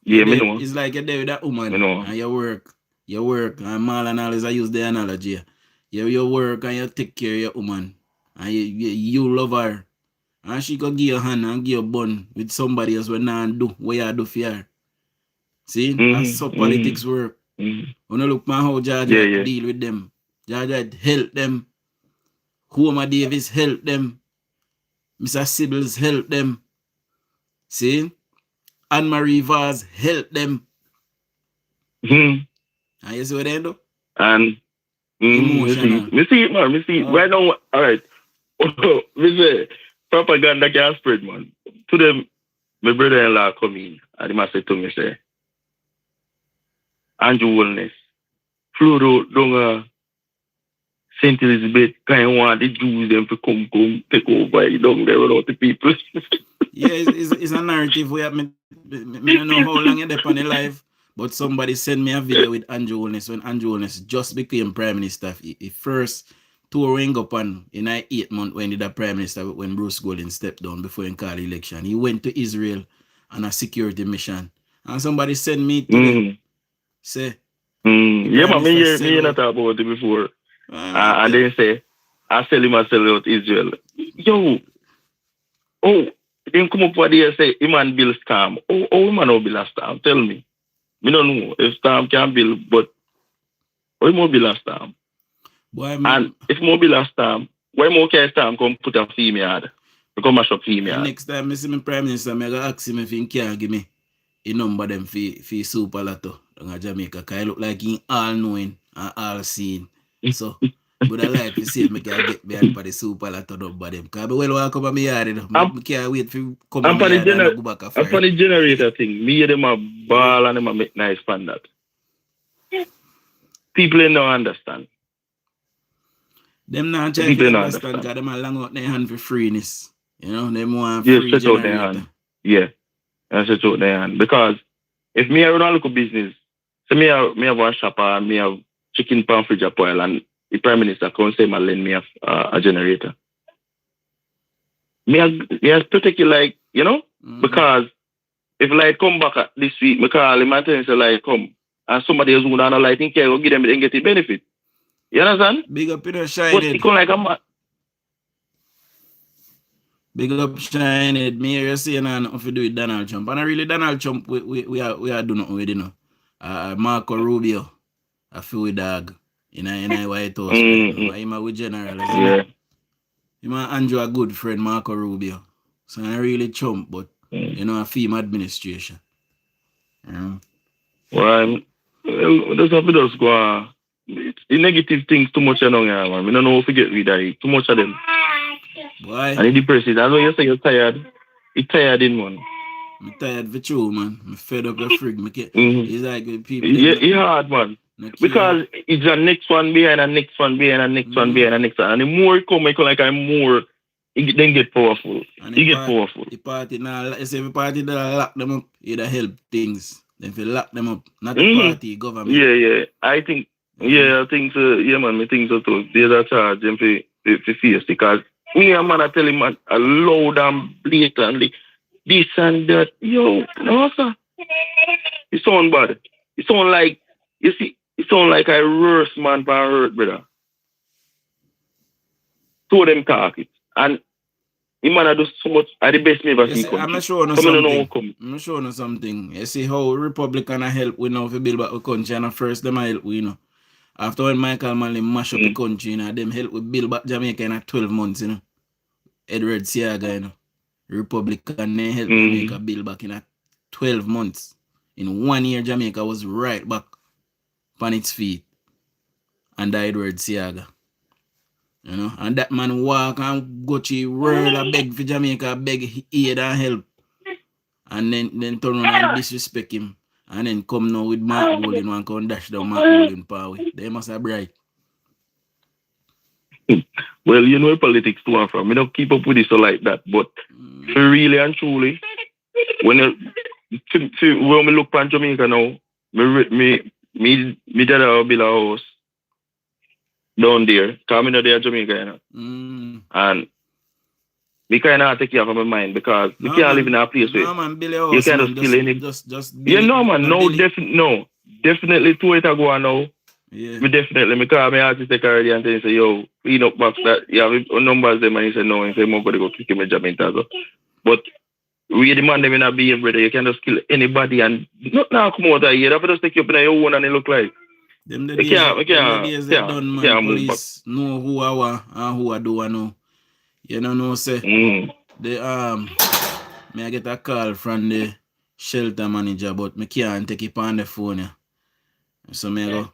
it's like you're there with that woman and you work, and Marlon always I use the analogy. You work and you take care of your woman and you love her. And she could give you a hand and give you a bun with somebody else when not do what you do for her. See? That's how politics work. When you look at how George deal with them, George help them. Homer Davis help them. Mr. Sybil's help them. See? Anne-Marie Vaz help them. And you see what they do? And emotional. Me see it, man. Me see it. Right now, all right. Me say, propaganda can spread, man. To them, my brother-in-law come in and he must say to me, say, Andrew Wellness, Floro, don't St. Elizabeth kind of want the Jews them to come take over down there without the people. Yeah, it's a narrative where I don't know how long you're there on the life, but somebody sent me a video with Andrew Holness when Andrew Holness just became Prime Minister. He first touring up on in 8 months when he did a Prime Minister when Bruce Golding stepped down before he called the election. He went to Israel on a security mission. And somebody sent me to say, yeah, but me not talk about it before. And then say, I sell him out Israel. Yo, then come up for there and say, he man build Storm. He man no build a Storm? Tell me. Me don't know if Storm can build, but why more build a Storm? And if more build a Storm, why more can Storm come put a female? Become mash up female. Next time I see my Prime Minister, I'm going to ask him if he can give me a number them for Super Lotto in Jamaica. Because I look like he all knowing and all seeing. So, but I like to see if I can get me for the Super Lotto number them. Because I will walk up on my yard. I can't wait for come on my yard and go back after. I'm for the generator thing. Me them a ball and them a make nice fun that. People don't understand. Them not trying to understand because them are long out their hand for freeness. You know, them want free stretch out their hand. Yeah, stretch out their hand. Because if me I run a local business, so me have one shop and me have chicken pan fridge oil and the Prime Minister come say lend me a generator. Me I protect you like, you know, because if light come back this week, I call him and tell him say light come. And somebody else who don't have light in care will give them and get the benefit. You understand? Big up in the But shine. it come like a man. Big up shine. Me here saying nothing to do with Donald Trump. And I really Donald Trump we are doing nothing with, you know. Marco Rubio. I feel with dog. In a White House. Right? I'm a with general. Yeah. Him and Andrew a good friend, Marco Rubio. So I really Trump, but you know, a FEMA administration. Yeah. Well, that's what we just go on. The negative things too much along here, man. We don't know how to get rid of it. Too much of them. Why? And it depresses. I know you say you're tired. You're tired in one. I'm tired for true, man. I'm fed up with frig. It's like with people. Yeah, it's hard, man. Because it's the next one behind, and next one behind, and next one behind, and next one. And the more it come, like I'm more, it then get powerful. It get powerful. The party now, if the party that lock them up, it'll help things. Then if you lock them up, not the party, government. Yeah. I think so. Yeah, man, I think so too. There's a charge them for face because me and man, I tell him, man, loud and blatantly, this and that. Yo, no, sir. It sound bad. It sound like, you see, it sound like I roast man for hurt, brother. So them talk it. And the man do so much, are the best me ever seen. I'm showing you something. I'm showing you something. You see how Republican help we now to build back the country, and first them help we, you know. After when Michael Manley mash up the country, you know, them help we build back Jamaica in 12 months, you know. Edward Siaga, you know. Republican they help Jamaica build back in 12 months. In 1 year, Jamaica was right back on its feet under Edward Siaga. You know, and that man walk and go to the world and beg for Jamaica, beg aid and help. And then turn around and disrespect him. And then come now with Mark Bolin and come dash down Mark Bolin power. They must have bright. Well, you know where politics to from. We don't keep up with this like that. But for really and truly, when we look at Jamaica now, me dad will build a house down there. Because I know they are Jamaica, you know. And we kind of take care of my mind because you can't live in a place where you can't kill any. You know, man. No, definitely 2 years ago now. Yeah. Me definitely, me call my artist already and say, yo, clean up box that. Yeah, we numbers them and he said no. He said, I'm going to go kick him a job in Tazo. But we demand them in a being, brother. You can just kill anybody and not now come out of here. That just take you up in your own and it look like. Them the days they done, man. Police know who I want and who I do I know. You know, say the me I get a call from the shelter manager, but me can't take it on the phone. Yeah. So me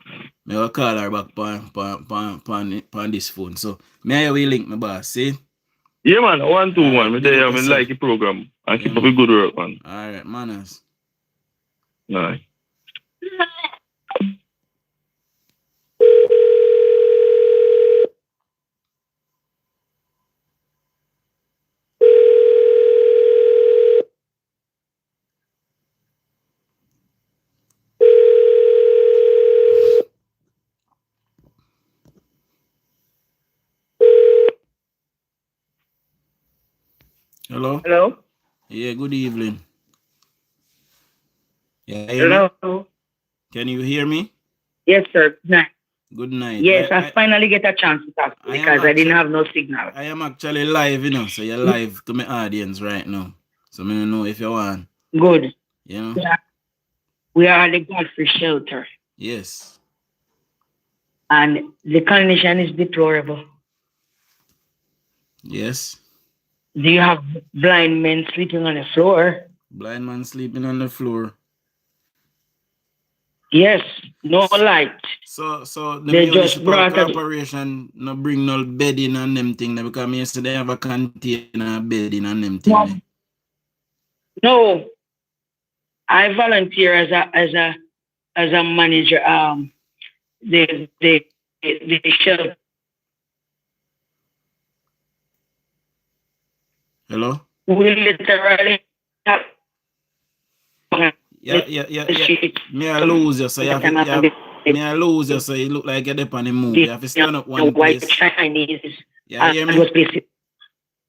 go call her back on this phone. So me will link my boss, see? Yeah, man. 1 2 1. Me tell you, I like the program and keep up with good work, man. All right, manners. All right. Hello? Hello? Yeah, good evening. Yeah, Hello? Can you hear me? Yes, sir. Good night. Good night. Yes, I finally get a chance to talk because I didn't have no signal. I am actually live, you know, so you're live to my audience right now. So I don't know if you want. Good. You know? Yeah. We are at the Godfrey shelter. Yes. And the condition is deplorable. Yes. Do you have blind men sleeping on the floor? Blind man sleeping on the floor. Yes, no light. So the they just municipal brought corporation no bring no bedding and them thing because yesterday they have a container bedding and them thing. No. I volunteer as a manager. The shelter. Hello? We literally have Yeah. Me I lose you, so you have to, me I lose you, so you look like you're on the move. You have to stand up one white place. Chinese. Yeah, hear me?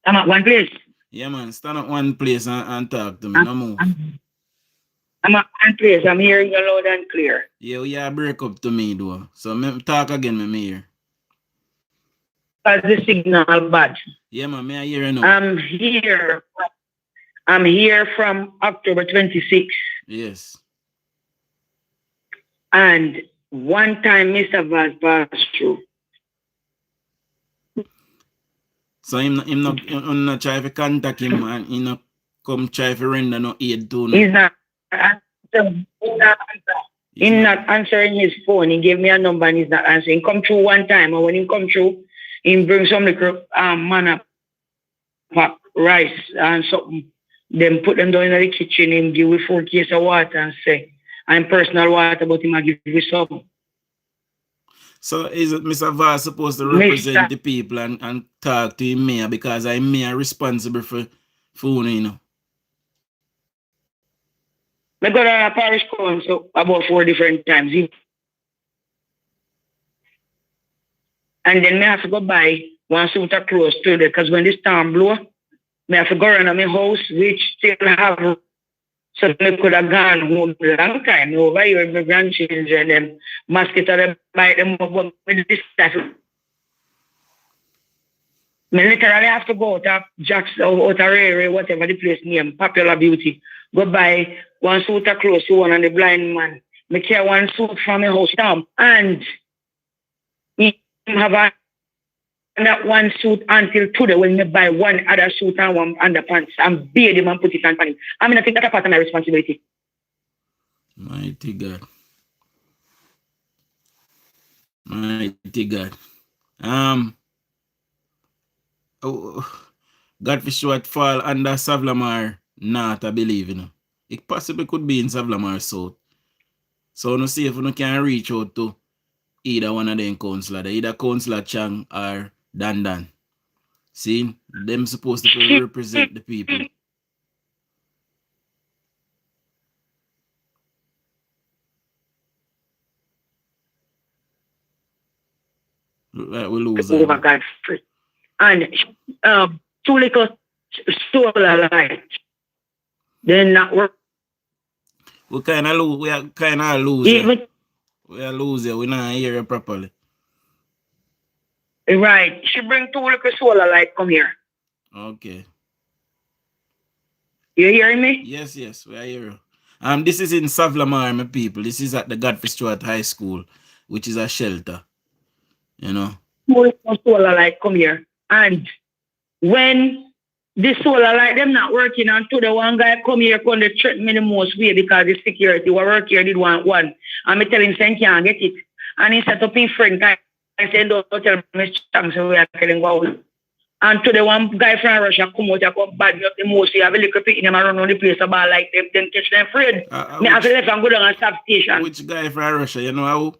I'm at one place. Yeah, man, stand up one place and talk to me. No move. I'm on place. I'm hearing you loud and clear. Yeah, you break up to me though. So talk again, me hear. Because the signal bad. Yeah, man, me I hear you now. I'm here from October 26th. Yes. And one time Mr. Vaz passed through. So him not try to contact him and he not come try to render no aid to him. He's not answering his phone. He gave me a number and he's not answering. He come through one time, and when he come through, he bring some little man pack rice and something. Then put them down in the kitchen and give me 4 cases of water and say, I'm personal water, but him I give you some. So is it Mr. Vaz supposed to represent the people and talk to him mayor because I'm mayor responsible for you know? I got on a parish council about 4 different times. And then I have to go buy one suit of clothes too, because when the storm blow, I have to go around my house, which still have, so I could have gone home a long time over here with my grandchildren, them mosquito, they bite them up with this stuff. I literally have to go out of Jack's, out of Ray, whatever the place name, Popular Beauty, go buy one suit of clothes to one and the blind man. I carry one suit from my house down, and he have that one suit until today when I buy one other suit and one underpants and bathe him and put it on him. I mean, I think that's a part of my responsibility. Mighty God. Mighty God. God for sure it fall under Savlamar not, I believe, you know. It possibly could be in Savlamar South. So no see if you can reach out to either one of them councillor, either Councillor Chang or Dan. See, them supposed to represent the people. Right, we lose over God free. And 2 little solar lights. They're not work. We kind of lose. We are kind of losing. We are losing. We not hear you properly. Right. She bring 2 little solar lights. Come here. Okay. You hearing me? Yes, we are here. This is in Savlamar, my people. This is at the Godfrey Stewart High School, which is a shelter. You know. 2 little solar lights. Come here. And when the solar light them not working, and to the one guy come here come to threaten me the most way because the security who work here did want one. And I tell him he can't get it. And he set up his friend. I said, don't tell me chance we are telling go. And to the one guy from Russia come out and come bad up the most. You have a little picking them around on the place about like them, then catch them afraid. Me have to left and go down and stop station. Which guy from Russia? You know how?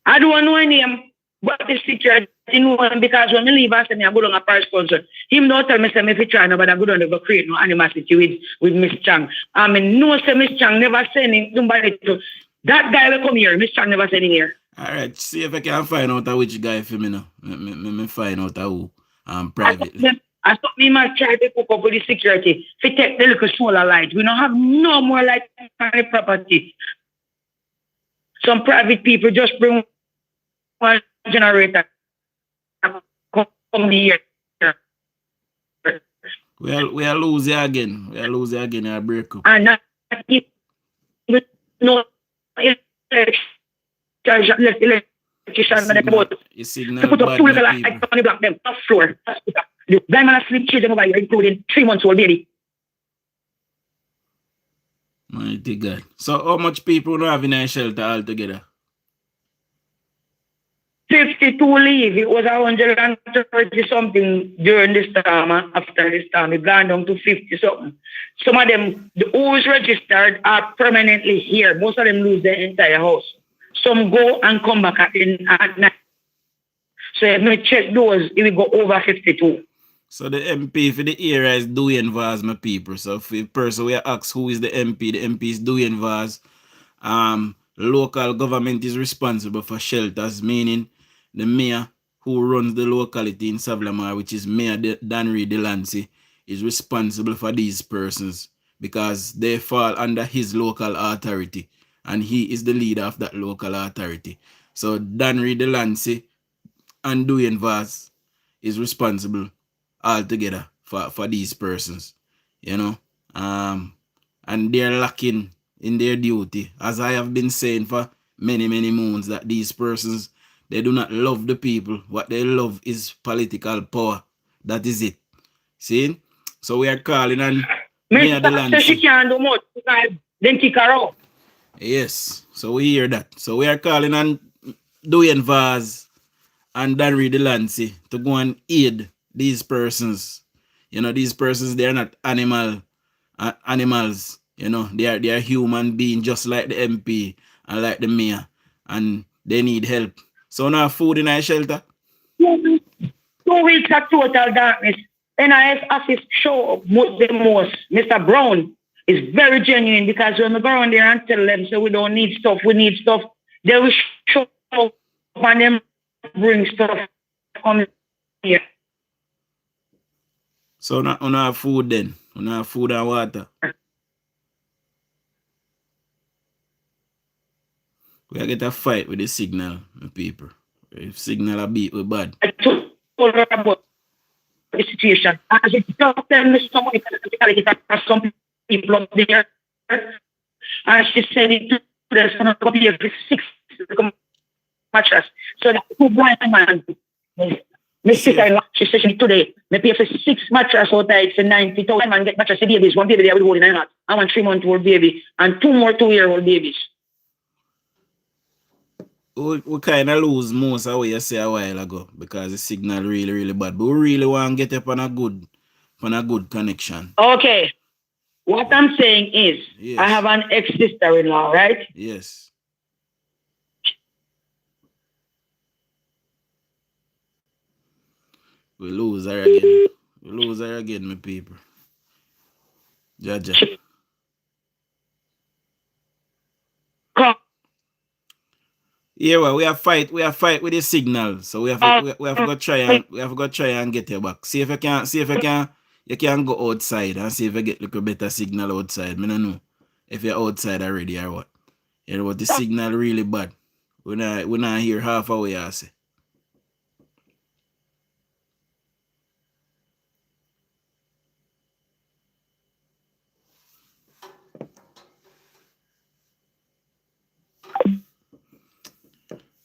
I don't know any name. But the security knew him because when I leave after me, I go down a parish council. Him don't tell me say if you try no, but I go down to go create no animosity with Miss Chang. I mean, no say Miss Chang never send somebody to that guy will come here. Miss Chang never send him here. Alright, see if I can find out which guy for me now. Me find out who privately. I thought me must try to cook up with the security to take the little solar light. We don't have no more light on the property. Some private people just bring one generator. Come here. We are losing again. We are losing again. I break up. And not no electrician signal put up bad, 2 little lights on the block them off floor. The blind man asleep children over here, including 3-month-old baby. Mighty God. So how much people don't have in a shelter altogether? 52 leave. It was 130 something during this time. After this time, it gone down to 50 something. Some of them, the who's registered are permanently here. Most of them lose their entire house. Some go and come back at night. So if we check those, it will go over 52. So the MP for the area is DUJON'S, my people. So if the person we ask who is the MP is DUJON'S. Local government is responsible for shelters, meaning the mayor who runs the locality in Savlamar, which is Mayor Danry Delancey, is responsible for these persons because they fall under his local authority and he is the leader of that local authority. So Danry Delancey and Duane Vaz is responsible altogether for these persons, you know. And they're lacking in their duty, as I have been saying for many moons, that these persons, they do not love the people. What they love is political power. That is it. See? So we are calling on Mayor Delancey. She can't do much because then kick her out. Yes, so we hear that. So we are calling on Duane Vaz and Danry Delancey to go and aid these persons. You know, these persons, they are not animals. You know, they are human beings just like the MP and like the mayor, and they need help. So now food in our shelter. 2 weeks of total darkness. NIS office show up the most. Mr. Brown is very genuine, because when we go around there and tell them, so we don't need stuff, we need stuff, they will show up and them bring stuff from here. So now on our food then, on our food and water. We get a fight with the signal, people. If signal a beat, we bad. I told her about the situation. As it does tell me someone some people up there, and she said it to the son of copy every 6 mattress. So that 2 blind man, she said today, me pay for 6 mattress outside for 90,000 and get mattress for babies. 1 baby there will hold in a lot. I want 3-month-old baby and 2 more 2-year-old babies. We kind of lose most of what you say a while ago, because the signal really bad. But we really want to get up on a good connection. Okay. What I'm saying is, yes. I have an ex-sister-in-law, right? Yes. We lose her again. We lose her again, my people. Jaja. Yeah, well, we have fight with the signal, so we have to go try and get you back. See if you can go outside and see if you get a little better signal outside. I don't know if you're outside already or what. You know, but the signal really bad. We not hear half of what you say.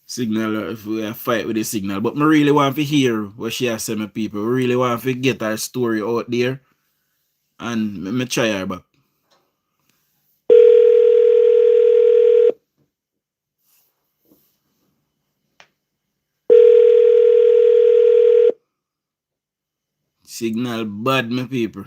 Signal, if we fight with the signal. But I really want to hear what she has said, my people. We really want to get her story out there. And me try her back. Signal bad, my people.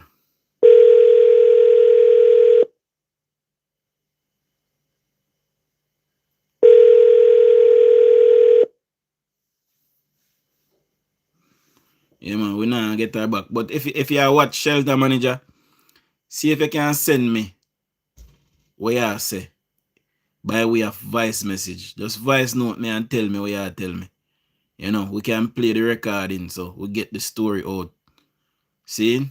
Yeah, man, we not get her back. But if you watch Shelter Manager, see if you can send me what you say by way of voice message. Just voice note me and tell me what you tell me. You know, we can play the recording so we get the story out. See?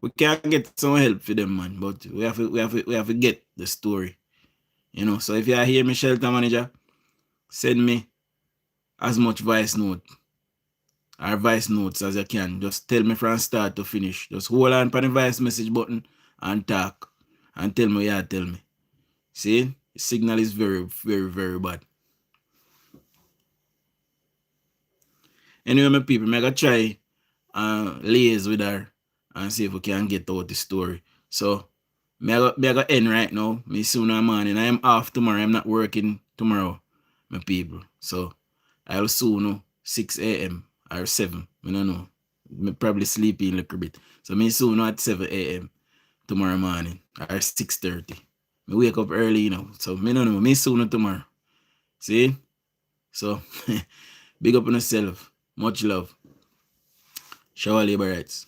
We can get some help for them, man, but we have to get the story. You know, so if you hear me, Shelter Manager, send me as much voice note or voice notes as you can. Just tell me from start to finish. Just hold on for the voice message button and talk and tell me what you tell me. See? The signal is very bad. Anyway, my people, I'm going to try liaise with her and see if we can get out the story. So, I'm going to end right now. Me soon in the morning. I am off tomorrow. I'm not working tomorrow, my people. So, I'll soon know 6 a.m. or 7. I don't know. I'm probably sleeping a little bit. So, me soon know at 7 a.m. tomorrow morning or 6:30. I wake up early, you know. So, I don't know. Me soon know tomorrow. See? So, big up on yourself. Much love. Shower labor rights.